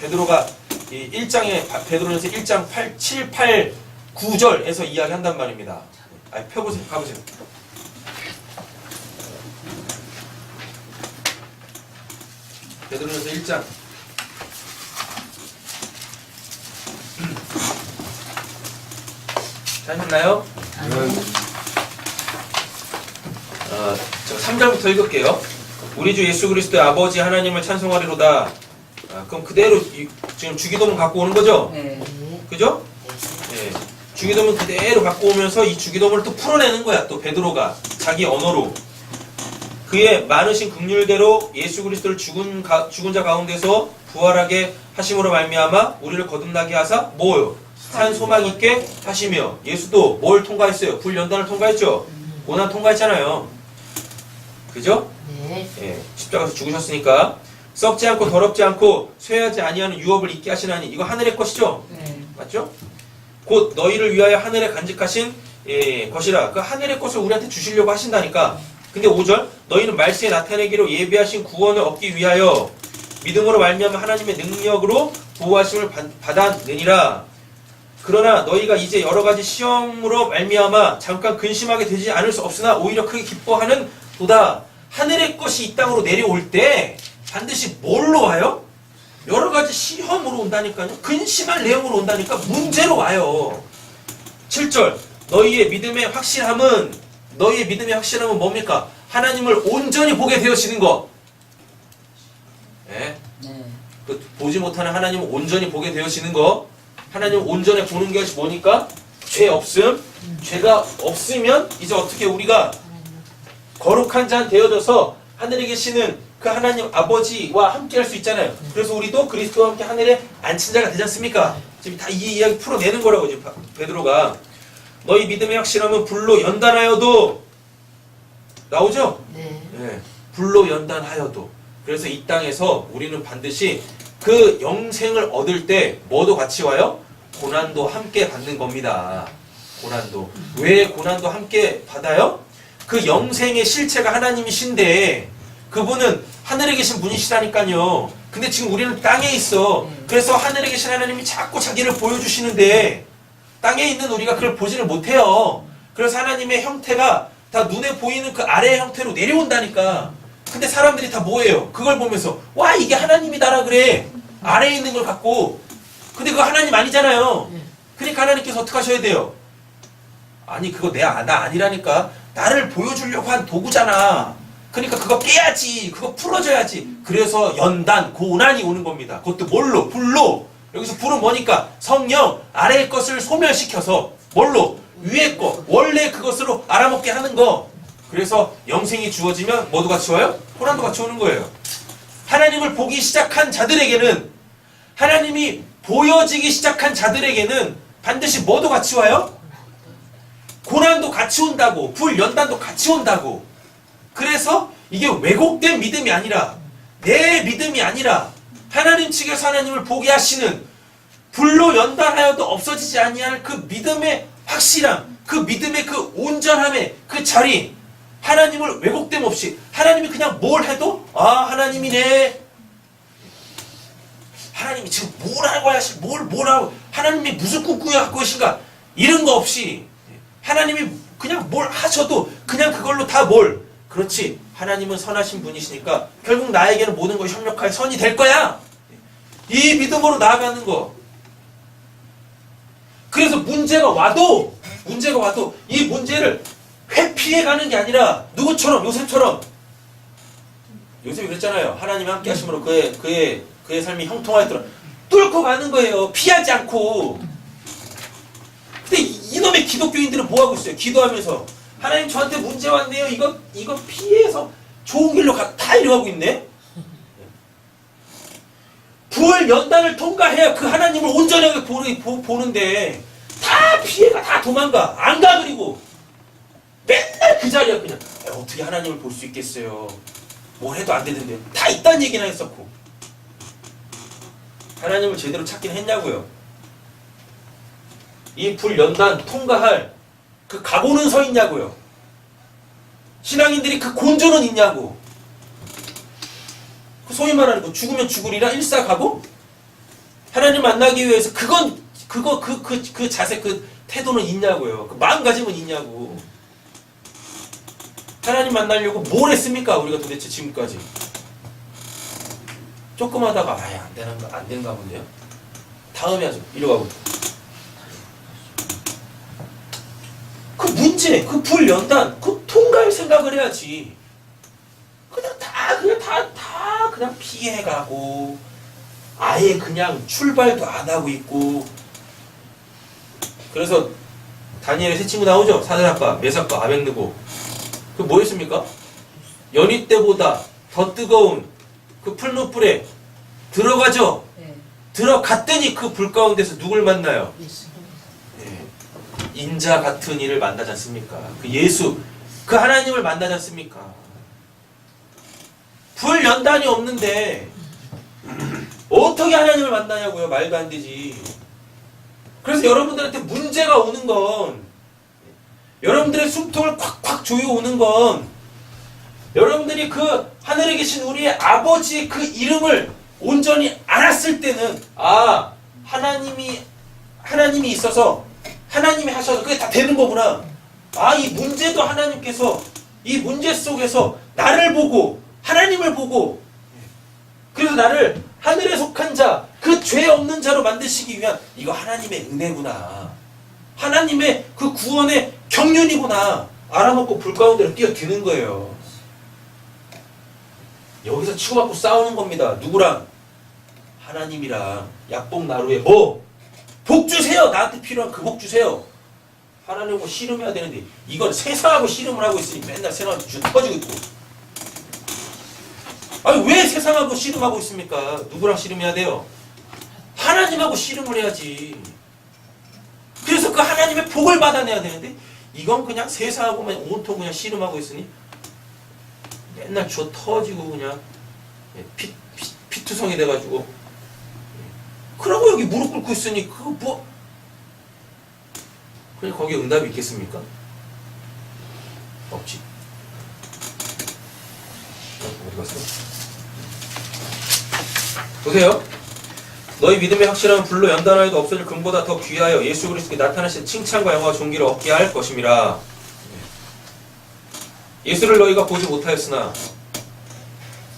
베드로가 베드로전서 1장 7, 8, 9절에서 이야기한단 말입니다. 펴보세요. 가보세요. 베드로전서 1장 찾으셨나요? 제가 3절부터 읽을게요. 우리 주 예수 그리스도의 아버지 하나님을 찬송하리로다. 그럼 그대로 지금 주기도문 갖고 오는 거죠? 네. 그죠? 네. 주기도문 그대로 갖고 오면서 이 주기도문을 또 풀어내는 거야. 또 베드로가 자기 언어로. 그의 많으신 긍휼대로 예수 그리스도를 죽은 자 가운데서 부활하게 하심으로 말미암아 우리를 거듭나게 하사 뭐요? 산 소망 있게 하시며. 예수도 뭘 통과했어요? 불연단을 통과했죠? 고난 통과했잖아요. 그죠? 네. 예, 십자가에서 죽으셨으니까 썩지 않고 더럽지 않고 쇠하지 아니하는 유업을 잊게 하시나니. 이거 하늘의 것이죠? 네. 맞죠? 곧 너희를 위하여 하늘에 간직하신 것이라. 그 하늘의 것을 우리한테 주시려고 하신다니까. 근데 5절 너희는 말세에 나타내기로 예비하신 구원을 얻기 위하여 믿음으로 말미암아 하나님의 능력으로 보호하심을 받았느니라. 그러나 너희가 이제 여러 가지 시험으로 말미암아 잠깐 근심하게 되지 않을 수 없으나 오히려 크게 기뻐하는 도다. 하늘의 것이 이 땅으로 내려올 때 반드시 뭘로 와요? 여러 가지 시험으로 온다니까요. 근심할 내용으로 온다니까. 문제로 와요. 7절 너희의 믿음의 확실함은 뭡니까? 하나님을 온전히 보게 되어지는 것. 네. 네. 그 보지 못하는 하나님을 온전히 보게 되어지는 것. 하나님을 온전히 보는 것이 뭐니까? 죄 없음. 죄가 없으면 이제 어떻게 우리가 거룩한 자 되어져서 하늘에 계시는 그 하나님 아버지와 함께 할 수 있잖아요. 그래서 우리도 그리스도와 함께 하늘에 앉힌 자가 되지 않습니까? 지금 다 이 이야기 풀어내는 거라고 지금 베드로가. 너희 믿음의 확실함은 불로 연단하여도 나오죠? 네. 네. 불로 연단하여도. 그래서 이 땅에서 우리는 반드시 그 영생을 얻을 때 뭐도 같이 와요? 고난도 함께 받는 겁니다. 고난도. 왜 고난도 함께 받아요? 그 영생의 실체가 하나님이신데 그분은 하늘에 계신 분이시라니까요. 근데 지금 우리는 땅에 있어. 그래서 하늘에 계신 하나님이 자꾸 자기를 보여주시는데 땅에 있는 우리가 그걸 보지를 못해요. 그래서 하나님의 형태가 다 눈에 보이는 그 아래의 형태로 내려온다니까. 근데 사람들이 다 뭐예요? 그걸 보면서 와 이게 하나님이다라 그래. 아래에 있는 걸 갖고. 근데 그거 하나님 아니잖아요. 그러니까 하나님께서 어떻게 하셔야 돼요? 아니 그거 나 아니라니까. 나를 보여주려고 한 도구잖아. 그러니까 그거 깨야지. 그거 풀어줘야지. 그래서 연단, 고난이 오는 겁니다. 그것도 뭘로? 불로. 여기서 불은 뭐니까? 성령, 아래의 것을 소멸시켜서 뭘로? 위의 것, 원래 그것으로 알아먹게 하는 거. 그래서 영생이 주어지면 뭐도 같이 와요? 고난도 같이 오는 거예요. 하나님을 보기 시작한 자들에게는, 하나님이 보여지기 시작한 자들에게는 반드시 뭐도 같이 와요? 고난도 같이 온다고. 불, 연단도 같이 온다고. 그래서 이게 왜곡된 믿음이 아니라, 내 믿음이 아니라 하나님 측에서 하나님을 보게 하시는, 불로 연단하여도 없어지지 아니할 그 믿음의 확실함, 그 믿음의 그 온전함의 그 자리, 하나님을 왜곡됨 없이 하나님이 그냥 뭘 해도 하나님이네. 하나님이 지금 뭘 하고 하시, 뭘 하고, 하나님이 무슨 꿈꾸며 갖고 계신가, 이런 거 없이 하나님이 그냥 뭘 하셔도 그냥 그걸로 다 그렇지. 하나님은 선하신 분이시니까 결국 나에게는 모든 것이 협력하여 선이 될 거야. 이 믿음으로 나아가는 거. 그래서 문제가 와도 문제가 와도 이 문제를 회피해가는 게 아니라 누구처럼? 요셉처럼. 요셉이 그랬잖아요. 하나님이 함께 하심으로 그의 삶이 형통하였더라. 뚫고 가는 거예요. 피하지 않고. 근데 이놈의 기독교인들은 뭐하고 있어요? 기도하면서 하나님 저한테 문제 왔네요. 이거 피해서 좋은 길로 다 이러고 있네. 부활 연단을 통과해야 그 하나님을 온전하게 보는데 다 피해가 다 도망가. 안 가. 그리고 맨날 그 자리야. 그냥 어떻게 하나님을 볼 수 있겠어요. 뭘 해도 안 되는데 다 있다는 얘기나 했었고. 하나님을 제대로 찾긴 했냐고요. 이 불연단 통과할 그 각오는 서 있냐고요. 신앙인들이 그 곤조는 있냐고. 소위 말하는 거 죽으면 죽으리라 일사각오? 하나님 만나기 위해서 그 자세, 그 태도는 있냐고요. 그 마음가짐은 있냐고. 하나님 만나려고 뭘 했습니까? 우리가 도대체 지금까지. 조금 하다가 안 되는가 본데요. 다음에 하죠. 이러고 하고. 그 문제, 그 불연단, 그 통과할 생각을 해야지. 그냥 피해가고 아예 그냥 출발도 안 하고 있고. 그래서 다니엘의 세 친구 나오죠. 사드락과 메삭과 아벳느고. 그 뭐였습니까? 연희 때보다 더 뜨거운 그 풀무불에 들어가죠. 네. 들어갔더니 그 불 가운데서 누굴 만나요? 네. 인자 같은 이를 만나지 않습니까? 그 예수, 그 하나님을 만나지 않습니까? 불연단이 없는데 어떻게 하나님을 만나냐고요. 말도 안 되지. 그래서 여러분들한테 문제가 오는 건, 여러분들의 숨통을 콱콱 조여오는 건, 여러분들이 그 하늘에 계신 우리의 아버지의 그 이름을 온전히 알았을 때는 하나님이 있어서 하나님이 하셔서 그게 다 되는 거구나. 이 문제도 하나님께서 이 문제 속에서 나를 보고 하나님을 보고, 그래서 나를 하늘에 속한 자, 그 죄 없는 자로 만드시기 위한 이거 하나님의 은혜구나. 하나님의 그 구원의 경륜이구나. 알아먹고 불 가운데로 뛰어드는 거예요. 여기서 치고받고 싸우는 겁니다. 누구랑? 하나님이랑. 약복나루에 복 주세요. 나한테 필요한 그 복 주세요. 하나님하고 씨름해야 되는데 이건 세상하고 씨름을 하고 있으니 맨날 세상하고 주 터지고 있고. 왜 세상하고 씨름하고 있습니까? 누구랑 씨름해야 돼요? 하나님하고 씨름을 해야지. 그래서 그 하나님의 복을 받아내야 되는데 이건 그냥 세상하고만 온통 그냥 씨름하고 있으니 맨날 주 터지고 그냥 피투성이 돼가지고. 그러고 여기 무릎 꿇고 있으니 그거 뭐? 그냥 거기에 응답이 있겠습니까? 없지. 어디 갔어? 보세요. 너희 믿음의 확실한 불로 연단하여도 없어질 금보다 더 귀하여 예수 그리스도께 나타나신 칭찬과 영화와 존귀를 얻게 할 것임이라. 예수를 너희가 보지 못하였으나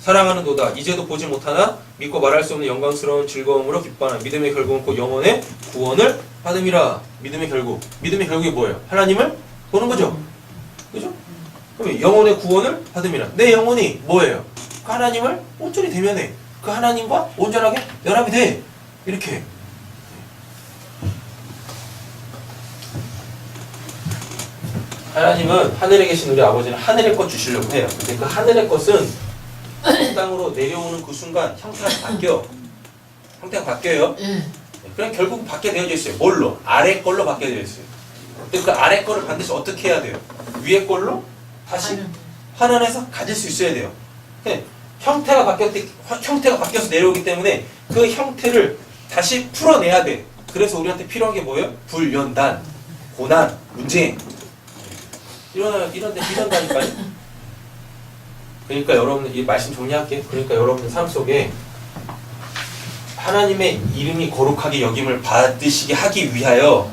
사랑하는도다. 이제도 보지 못하나 믿고 말할 수 없는 영광스러운 즐거움으로 기뻐하나 믿음의 결국은 곧 영혼의 구원을 받음이라. 믿음의 결국이 뭐예요? 하나님을 보는 거죠. 그죠? 그럼 영혼의 구원을 받음이라. 내 영혼이 뭐예요? 그 하나님을 온전히 대면해. 그 하나님과 온전하게 연합이 돼. 이렇게. 하나님은, 하늘에 계신 우리 아버지는 하늘의 것 주시려고 해요. 근데 그 하늘의 것은 이 땅으로 내려오는 그 순간 형태가 바뀌어요. 그럼 결국 받게 되어져 있어요. 뭘로? 아래 걸로 받게 되어 있어요. 근데 그 아래 거를 반드시 어떻게 해야 돼요? 위에 걸로 다시 환원해서 가질 수 있어야 돼요. 형태가 바뀌어서 내려오기 때문에 그 형태를 다시 풀어내야 돼. 그래서 우리한테 필요한 게 뭐예요? 불연단, 고난, 문제. 이런다니까요. 그러니까 여러분들, 이 말씀 정리할게요. 그러니까 여러분들 삶 속에 하나님의 이름이 거룩하게 여김을 받으시게 하기 위하여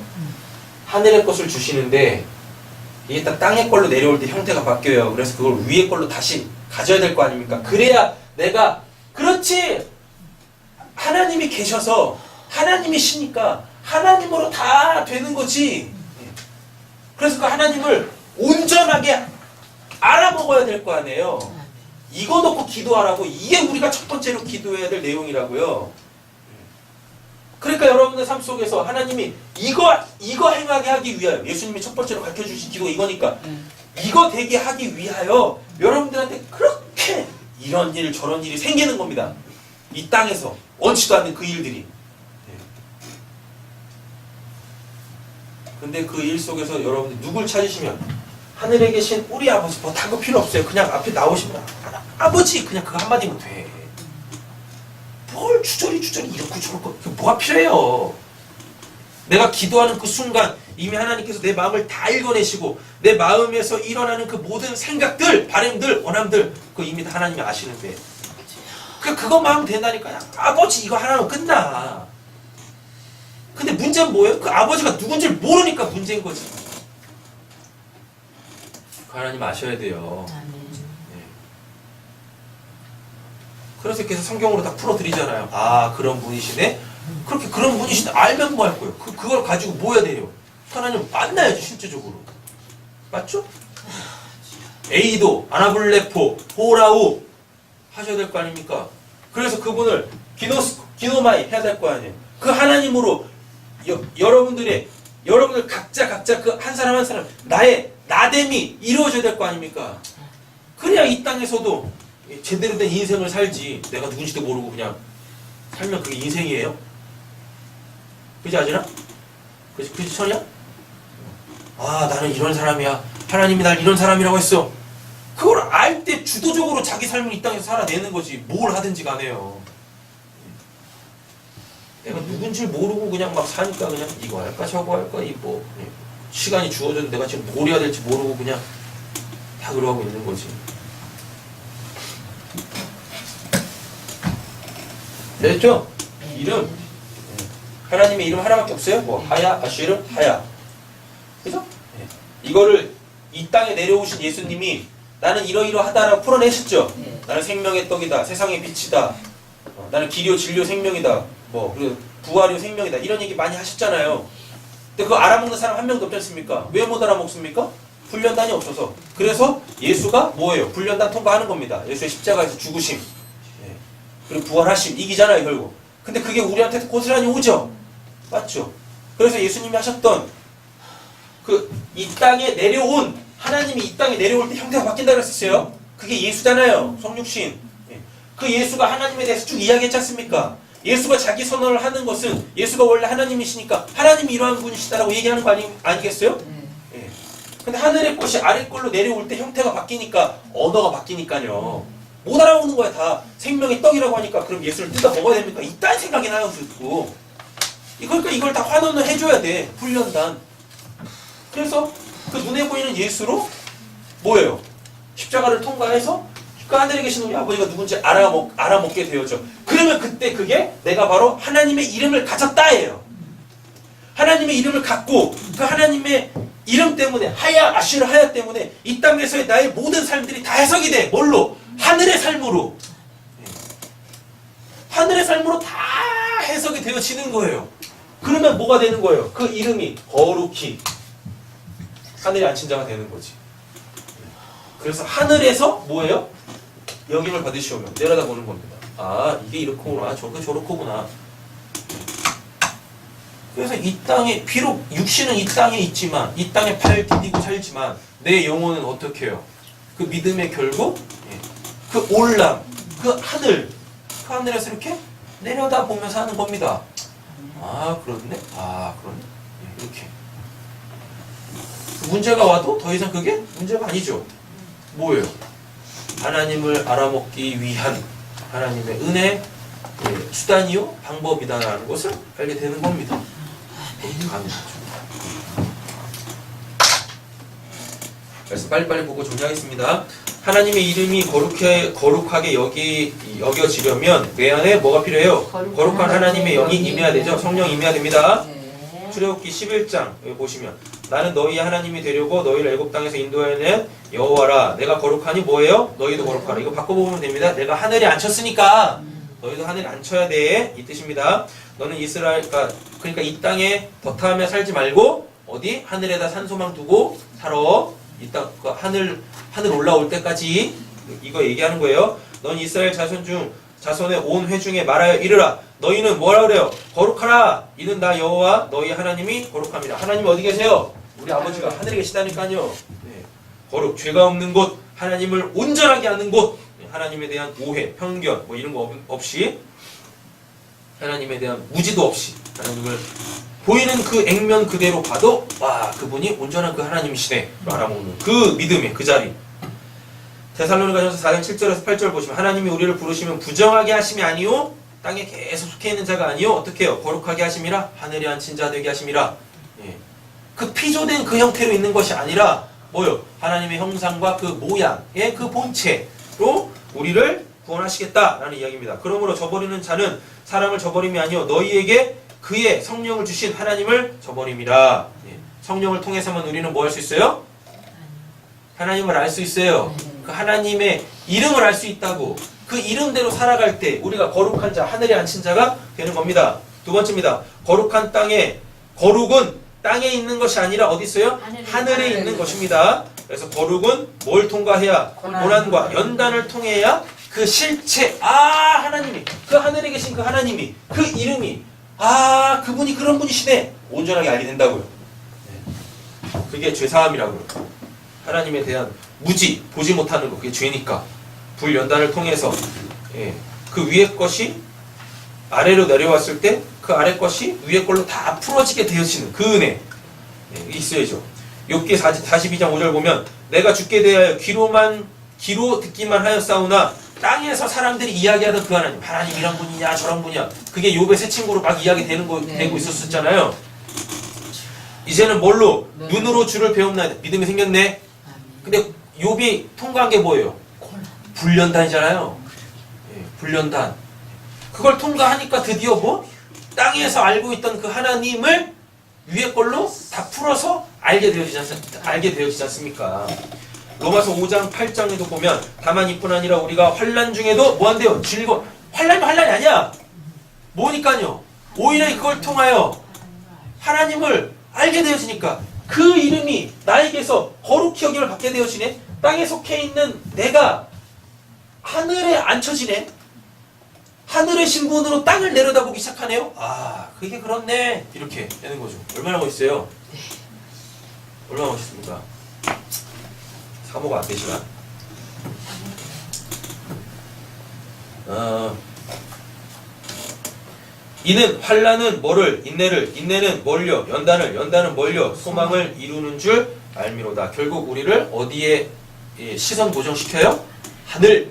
하늘의 것을 주시는데 이게 딱 땅의 걸로 내려올 때 형태가 바뀌어요. 그래서 그걸 위의 걸로 다시 가져야 될 거 아닙니까? 그래야 내가, 그렇지! 하나님이 계셔서 하나님이 시니까 하나님으로 다 되는 거지. 그래서 그 하나님을 온전하게 알아먹어야 될 거 아니에요. 이거 놓고 기도하라고. 이게 우리가 첫 번째로 기도해야 될 내용이라고요. 그러니까 여러분들 삶 속에서 하나님이 이거 행하게 하기 위하여, 예수님이 첫 번째로 가르쳐주신 기도가 이거니까 이거 되게 하기 위하여 여러분들한테 그렇게 이런 일 저런 일이 생기는 겁니다. 이 땅에서 원치도 않는 그 일들이. 근데 그 일 속에서 여러분들 누굴 찾으시면 하늘에 계신 우리 아버지, 뭐 다른 거 필요 없어요. 그냥 앞에 나오시면 아버지 그냥 그거 한마디면 돼. 뭘 주저리 이렇고 저렇고 뭐가 필요해요. 내가 기도하는 그 순간 이미 하나님께서 내 마음을 다 읽어내시고 내 마음에서 일어나는 그 모든 생각들, 바람들, 원함들 그거 이미 다 하나님이 아시는데 그것만 하면 된다니까요. 아버지 이거 하나면 끝나. 근데 문제는 뭐예요? 그 아버지가 누군지 모르니까 문제인 거지. 하나님 아셔야 돼요. 네. 그래서 계속 성경으로 다 풀어드리잖아요. 아 그런 분이시네? 그렇게 그런 분이시네 알면 뭐 할 거예요? 그걸 가지고 뭐 해야 돼요? 하나님 만나야죠 실제적으로. 맞죠? 에이도, 아나블레포, 호라우 하셔야 될 거 아닙니까? 그래서 그분을 기노마이 해야 될 거 아니에요. 그 하나님으로 여러분들 각자 그 한 사람 한 사람 나의 나됨이 이루어져야 될 거 아닙니까? 그래야 이 땅에서도 제대로 된 인생을 살지. 내가 누군지도 모르고 그냥 살면 그게 인생이에요? 그지 아지나? 그지 천이야? 아 나는 이런 사람이야. 하나님이 날 이런 사람이라고 했어. 그걸 알 때 주도적으로 자기 삶을 이 땅에서 살아내는 거지. 뭘 하든지 간에요. 내가 누군지 모르고 그냥 막 사니까 그냥 이거 할까 저거 할까 뭐 시간이 주어져도 내가 지금 뭘 해야 될지 모르고 그냥 다 그러고 있는 거지. 됐죠? 이름 하나님의 이름 하나밖에 없어요. 뭐 하야, 아쉬르, 하야. 그죠? 이거를 이 땅에 내려오신 예수님이 나는 이러이러하다라고 풀어내셨죠. 나는 생명의 떡이다, 세상의 빛이다, 나는 길이요 진리요 생명이다, 뭐 그리고 부활이요 생명이다 이런 얘기 많이 하셨잖아요. 근데 그거 알아먹는 사람 한 명도 없지 않습니까? 왜 못 알아먹습니까? 훈련단이 없어서. 그래서 예수가 뭐예요? 훈련단 통과하는 겁니다. 예수의 십자가에서 죽으심, 그리고 부활하심 이기잖아요 결국. 근데 그게 우리한테 고스란히 오죠. 맞죠? 그래서 예수님이 하셨던 그 이 땅에 내려온 하나님이 이 땅에 내려올 때 형태가 바뀐다 그랬었어요. 그게 예수잖아요. 성육신. 그 예수가 하나님에 대해서 쭉 이야기했지 않습니까? 예수가 자기 선언을 하는 것은 예수가 원래 하나님이시니까 하나님이 이러한 분이시다라고 얘기하는 거 아니겠어요? 근데 하늘의 것이 아래 걸로 내려올 때 형태가 바뀌니까 언어가 바뀌니까요. 못 알아오는 거야 다. 생명의 떡이라고 하니까 그럼 예수를 뜯어 먹어야 됩니까? 이딴 생각이 나요 듣고. 그러니까 이걸 다 환원을 해줘야 돼. 훈련단. 그래서 그 눈에 보이는 예수로 뭐예요? 십자가를 통과해서 그 하늘에 계신 우리 아버지가 누군지 알아먹게 되었죠. 그러면 그때 그게 내가 바로 하나님의 이름을 가졌다예요. 하나님의 이름을 갖고 그 하나님의 이름 때문에 하야 아쉬르 하야 때문에 이 땅에서의 나의 모든 삶들이 다 해석이 돼. 뭘로? 하늘의 삶으로. 하늘의 삶으로 다 해석이 되어지는 거예요. 그러면 뭐가 되는 거예요? 그 이름이 거룩히 하늘에 앉힌 자가 되는 거지. 그래서 하늘에서 뭐예요? 영임을 받으시오면 내려다보는 겁니다. 아 이게 이렇구나, 저게 저렇구나. 그래서 이 땅에 비록 육신은 이 땅에 있지만 이 땅에 팔 디디고 살지만 내 영혼은 어떻게 해요? 그 믿음의 결국 그 올람, 그 하늘에서 이렇게 내려다보면서 하는 겁니다. 아 그렇네? 아 그렇네? 이렇게 문제가 와도 더 이상 그게 문제가 아니죠. 뭐예요? 하나님을 알아먹기 위한 하나님의 은혜 수단이요 방법이다라는 것을 알게 되는 겁니다. 그래서 빨리빨리 보고 정리하겠습니다. 하나님의 이름이 거룩하게 여겨지려면 내 안에 뭐가 필요해요? 거룩한 하나님의 영이 임해야 되죠. 성령이 임해야 됩니다. 출애굽기 11장 여기 보시면 나는 너희 하나님이 되려고 너희를 애굽 땅에서 인도하는 여호와라. 내가 거룩하니 뭐예요? 너희도 거룩하라. 이거 바꿔보면 됩니다. 내가 하늘에 앉혔으니까 너희도 하늘에 앉혀야 돼. 이 뜻입니다. 너는 이스라엘 그러니까 이 땅에 더타하며 살지 말고 어디? 하늘에다 산소망 두고 살아. 이따 그 하늘 올라올 때까지 이거 얘기하는 거예요. 넌 이스라엘 자손의 온 회중에 말하여 이르라. 너희는 뭐라 그래요? 거룩하라. 이는 나 여호와 너희 하나님이 거룩합니다. 하나님 어디 계세요? 우리 아버지가 하늘에 계시다니까요. 네. 거룩, 죄가 없는 곳, 하나님을 온전하게 하는 곳, 하나님에 대한 오해, 편견 뭐 이런 거 없이, 하나님에 대한 무지도 없이 하나님을 보이는 그 액면 그대로 봐도 와, 그분이 온전한 그 하나님이시네 알아먹는 그 믿음의 그 자리. 데살로니가전서 4장 7절에서 8절 보시면 하나님이 우리를 부르시면 부정하게 하심이 아니요 땅에 계속 속해 있는 자가 아니요 어떻게 해요? 거룩하게 하심이라 하늘에 앉힌 자 되게 하심이라. 예. 그 피조된 그 형태로 있는 것이 아니라 뭐요? 하나님의 형상과 그 모양의 그 본체로 우리를 구원하시겠다라는 이야기입니다. 그러므로 저버리는 자는 사람을 저버림이 아니요 너희에게 그의 성령을 주신 하나님을 저버림이라. 예. 성령을 통해서만 우리는 뭐 할 수 있어요? 하나님을 알 수 있어요. 그 하나님의 이름을 알 수 있다고. 그 이름대로 살아갈 때 우리가 거룩한 자, 하늘에 앉힌 자가 되는 겁니다. 두 번째입니다. 거룩한 땅에, 거룩은 땅에 있는 것이 아니라 어디 있어요? 하늘에 있는 것입니다. 그래서 거룩은 뭘 통과해야? 고난과 연단을 통해야 그 실체, 하나님이, 그 하늘에 계신 그 하나님이, 그 이름이, 그분이 그런 분이시네, 온전하게 알게 된다고요. 그게 죄사함이라고요. 하나님에 대한 무지, 보지 못하는 거, 그게 죄니까. 불연단을 통해서 그 위의 것이 아래로 내려왔을 때 그 아래 것이 위의 걸로 다 풀어지게 되어지는 그 은혜 있어야죠. 욥기 42장 5절 보면 내가 죽게 대하여 귀로 듣기만 하였사오나 땅에서 사람들이 이야기하던 그 하나님 이런 분이냐 저런 분이야, 그게 욥의 새 친구로 막 이야기되고 있었잖아요. 이제는 뭘로? 눈으로 주를 배움나이다. 믿음이 생겼네. 근데 욥이 통과한 게 뭐예요? 불연단이잖아요. 불연단. 그걸 통과하니까 드디어 뭐? 땅에서 알고 있던 그 하나님을 위의 걸로 다 풀어서 알게 되어지지 않습니까? 로마서 5장 8장에도 보면 다만 이뿐 아니라 우리가 환난 중에도 뭐 한대요? 환난이 아니야. 뭐니까요? 오히려 그걸 통하여 하나님을 알게 되어지니까 그 이름이 나에게서 거룩히 여김을 받게 되어지네. 땅에 속해 있는 내가 하늘에 앉혀지네. 하늘의 신분으로 땅을 내려다보기 시작하네요. 그게 그렇네. 이렇게 되는 거죠. 얼마나 멋있어요? 얼마나 멋있습니까? 사모가 안 되시나? 이는 환난은 뭐를? 인내는 뭘요? 연단은 뭘요? 소망을 이루는 줄 알미로다. 결국 우리를 어디에 시선 고정시켜요? 하늘,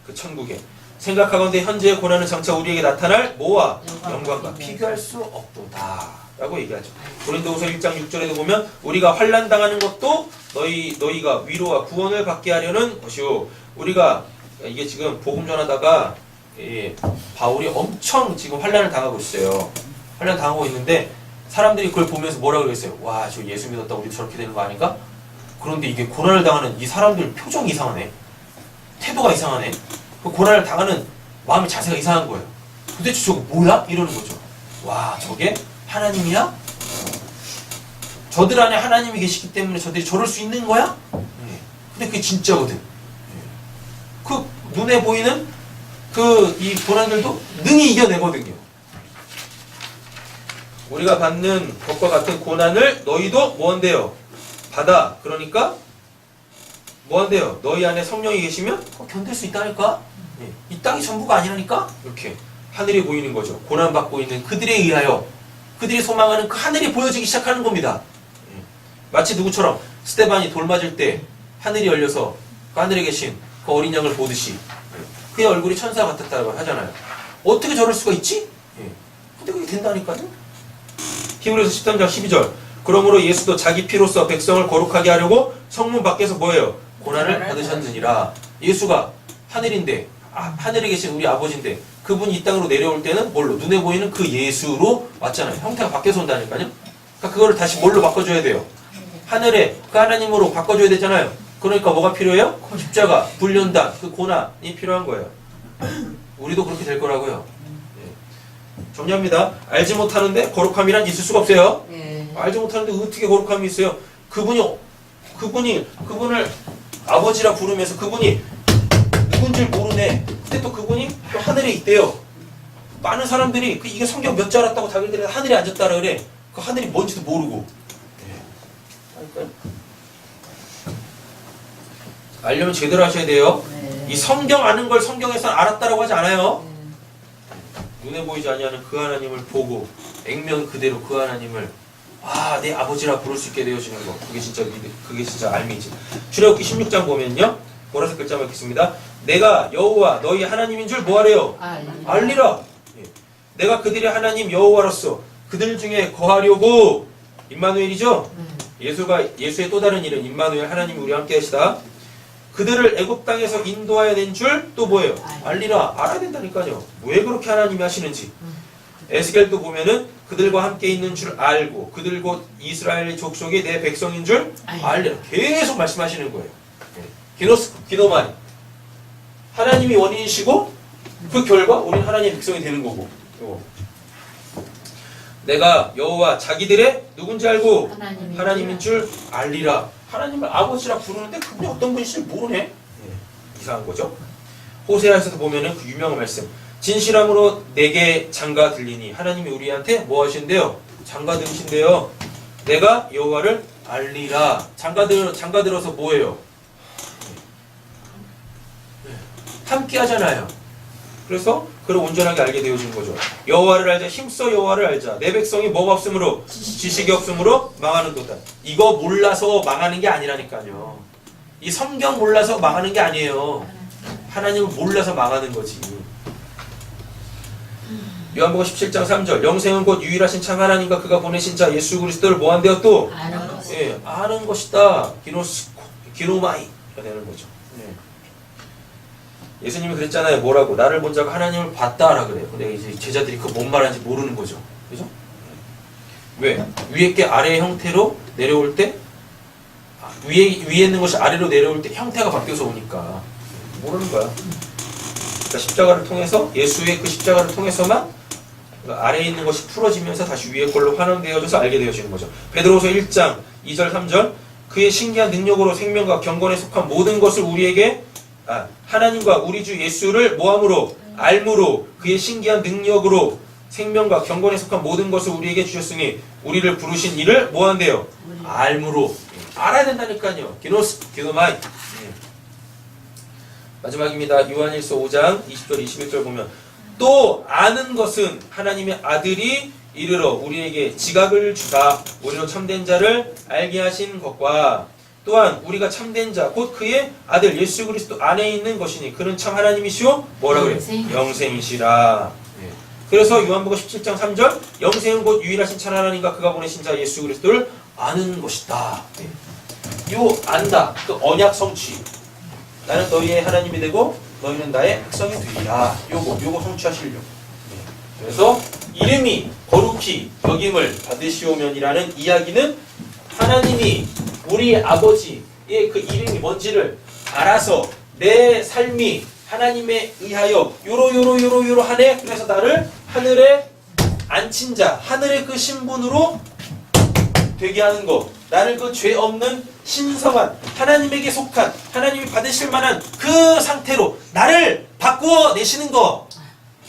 그 천국에. 생각하건대 현재의 고난은 장차 우리에게 나타날 뭐와? 영광과 비교할 수 없도다 라고 얘기하죠. 고린도후서 1장 6절에도 보면 우리가 환난 당하는 것도 너희가 위로와 구원을 받게 하려는 것이요. 우리가 이게 지금 복음 전하다가 바울이 엄청 지금 환난을 당하고 있어요. 환난 당하고 있는데 사람들이 그걸 보면서 뭐라고 그랬어요? 와, 저 예수 믿었다 우리 저렇게 되는 거 아닌가? 그런데 이게 고난을 당하는 이 사람들 표정이 이상하네. 태도가 이상하네. 그 고난을 당하는 마음의 자세가 이상한 거예요. 도대체 저거 뭐야? 이러는 거죠. 와, 저게 하나님이야? 저들 안에 하나님이 계시기 때문에 저들이 저럴 수 있는 거야? 근데 그게 진짜거든. 그 눈에 보이는 이 고난들도 능히 이겨내거든요. 우리가 받는 것과 같은 고난을 너희도 뭐한대요? 받아. 그러니까 뭐한대요? 너희 안에 성령이 계시면 견딜 수 있다니까? 이 땅이 전부가 아니라니까? 이렇게 하늘이 보이는 거죠. 고난받고 있는 그들에 의하여 그들이 소망하는 그 하늘이 보여지기 시작하는 겁니다. 마치 누구처럼 스데반이 돌 맞을 때 하늘이 열려서 그 하늘에 계신 그 어린 양을 보듯이 그의 얼굴이 천사 같았다고 하잖아요. 어떻게 저럴 수가 있지? 근데 그게 된다니까요? 히브리서 13장 12절. 그러므로 예수도 자기 피로써 백성을 거룩하게 하려고 성문 밖에서 뭐예요? 고난을 받으셨느니라. 예수가 하늘인데, 하늘에 계신 우리 아버지인데 그분이 이 땅으로 내려올 때는 뭘로? 눈에 보이는 그 예수로 왔잖아요. 형태가 바뀌어서 온다니까요. 그러니까 그거를 다시 뭘로 바꿔줘야 돼요? 하늘에 그 하나님으로 바꿔줘야 되잖아요. 그러니까 뭐가 필요해요? 십자가, 불연단, 그 고난이 필요한 거예요. 우리도 그렇게 될 거라고요. 정리합니다. 알지 못하는데 거룩함이란 있을 수가 없어요. 알지 못하는데 어떻게 거룩함이 있어요? 그분을 아버지라 부르면서 그분이 누군지 모르네. 근데 또 그분이 또 하늘에 있대요. 많은 사람들이 이게 성경 몇 줄 알았다고 자기들이 하늘에 앉았다라 그래. 그 하늘이 뭔지도 모르고. 알려면 제대로 하셔야 돼요. 이 성경 아는 걸 성경에서는 알았다라고 하지 않아요. 눈에 보이지 아니하는 그 하나님을 보고 액면 그대로 그 하나님을 내 아버지라 부를 수 있게 되어지는 거. 그게 진짜 알미지. 출애굽기 16장 보면요. 보라색 글자만 읽겠습니다. 내가 여호와 너희 하나님인 줄 뭐하래요? 알리라. 내가 그들의 하나님 여호와로서 그들 중에 거하려고. 임마누엘이죠? 예수의 또 다른 이름 임마누엘, 하나님이 우리와 함께 하시다. 그들을 애굽 땅에서 인도하여 낸 줄 또 뭐예요? 알리라. 알아야 된다니까요. 왜 그렇게 하나님이 하시는지. 에스겔도 보면은 그들과 함께 있는 줄 알고 그들 곧 이스라엘 족속이 내 백성인 줄 알리라. 계속 말씀하시는 거예요. 기노마이. 하나님이 원인이시고 그 결과 우리는 하나님의 백성이 되는 거고. 내가 여호와 자기들의 누군지 알고 하나님인 줄 알리라. 하나님을 아버지라 부르는데 그분이 어떤 분이신지 모르네. 이상한 거죠. 호세아에서도 보면은 그 유명한 말씀. 진실함으로 내게 장가 들리니. 하나님이 우리한테 뭐 하신대요? 장가 들으신대요. 내가 여호와를 알리라. 장가 들어서 뭐예요? 함께 하잖아요. 그래서 그를 온전하게 알게 되어지는 거죠. 여호와를 알자. 힘써 여호와를 알자. 내 백성이 뭐가 없으므로? 지식이 없으므로 망하는 도다. 이거 몰라서 망하는 게 아니라니까요. 이 성경 몰라서 망하는 게 아니에요. 하나님을 몰라서 망하는 거지. 요한복음 17장 3절. 영생은 곧 유일하신 참 하나님과 그가 보내신 자 예수 그리스도를 뭐한대요 또? 아는 것이다. 기노마이가 되는 거죠. 예수님이 그랬잖아요. 뭐라고? 나를 본 자가 하나님을 봤다라 그래요. 근데 이제 제자들이 그거 뭔 말하는지 모르는 거죠. 그죠? 왜? 위에 게 아래의 형태로 내려올 때 위에 있는 것이 아래로 내려올 때 형태가 바뀌어서 오니까 모르는 거야. 그러니까 십자가를 통해서 예수의 그 십자가를 통해서만 아래에 있는 것이 풀어지면서 다시 위에 걸로 환원되어져서 알게 되어지는 거죠. 베드로후서 1장 2절 3절. 그의 신기한 능력으로 생명과 경건에 속한 모든 것을 우리에게 하나님과 우리 주 예수를 뭐함으로? 알므로. 그의 신기한 능력으로 생명과 경건에 속한 모든 것을 우리에게 주셨으니 우리를 부르신 이를 뭐한대요? 알므로. 알아야 된다니까요. 기노마이. 마지막입니다. 요한일서 5장 20절 21절 보면 또 아는 것은 하나님의 아들이 이르러 우리에게 지각을 주사 우리로 참된 자를 알게 하신 것과 또한 우리가 참된 자 곧 그의 아들 예수 그리스도 안에 있는 것이니 그는 참 하나님이시오 뭐라 그래요? 영생이시라. 그래서 요한복음 17장 3절 영생은 곧 유일하신 참 하나님과 그가 보내신 자 예수 그리스도를 아는 것이다. 요 안다. 그 언약 성취. 나는 너희의 하나님이 되고 너희는 나의 백성이 되리라. 요거 성취하시려고. 그래서 이름이 거룩히 여김을 받으시오면이라는 이야기는 하나님이 우리 아버지의 그 이름이 뭔지를 알아서 내 삶이 하나님에 의하여 요로 하네. 그래서 나를 하늘에 앉힌 자, 하늘의 그 신분으로 되게 하는 거. 나를 그 죄 없는 신성한 하나님에게 속한 하나님이 받으실 만한 그 상태로 나를 바꾸어 내시는 거.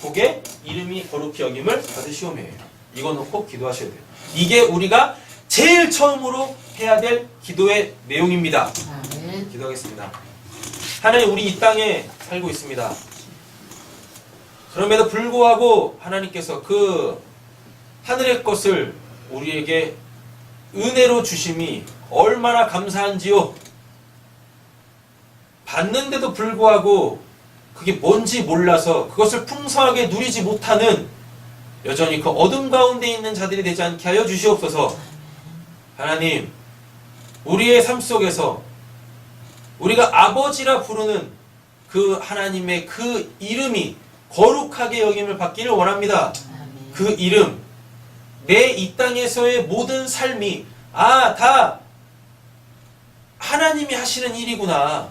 그게 이름이 거룩히 여김을 받으시오매요. 이거 놓고 기도하셔야 돼요. 이게 우리가 제일 처음으로 해야 될 기도의 내용입니다. 기도하겠습니다. 하나님, 우리 이 땅에 살고 있습니다. 그럼에도 불구하고 하나님께서 그 하늘의 것을 우리에게 은혜로 주심이 얼마나 감사한지요. 받는데도 불구하고 그게 뭔지 몰라서 그것을 풍성하게 누리지 못하는 여전히 그 어둠 가운데 있는 자들이 되지 않게 하여 주시옵소서. 하나님, 우리의 삶 속에서 우리가 아버지라 부르는 그 하나님의 그 이름이 거룩하게 여김을 받기를 원합니다. 그 이름, 내 이 땅에서의 모든 삶이 다 하나님이 하시는 일이구나.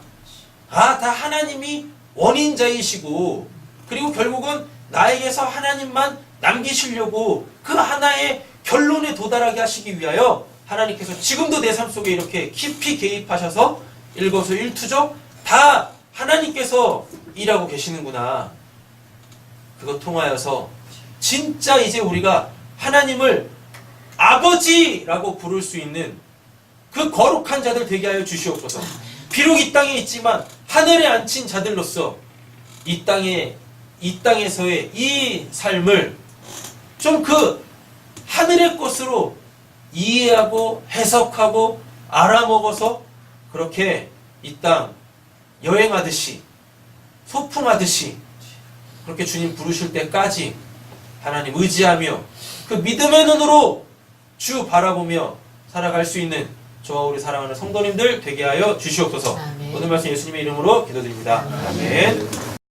다 하나님이 원인자이시고 그리고 결국은 나에게서 하나님만 남기시려고 그 하나의 결론에 도달하게 하시기 위하여 하나님께서 지금도 내 삶 속에 이렇게 깊이 개입하셔서 일거수일투족 다 하나님께서 일하고 계시는구나. 그것 통하여서 진짜 이제 우리가 하나님을 아버지라고 부를 수 있는 그 거룩한 자들 되게 하여 주시옵소서. 비록 이 땅에 있지만 하늘에 앉힌 자들로서 이 땅에서의 이 삶을 좀 그 하늘의 것으로 이해하고 해석하고 알아먹어서 그렇게 이 땅 여행하듯이 소풍하듯이 그렇게 주님 부르실 때까지 하나님 의지하며 그 믿음의 눈으로 주 바라보며 살아갈 수 있는 저와 우리 사랑하는 성도님들 되게 하여 주시옵소서. 아멘. 오늘 말씀 예수님의 이름으로 기도드립니다. 아멘.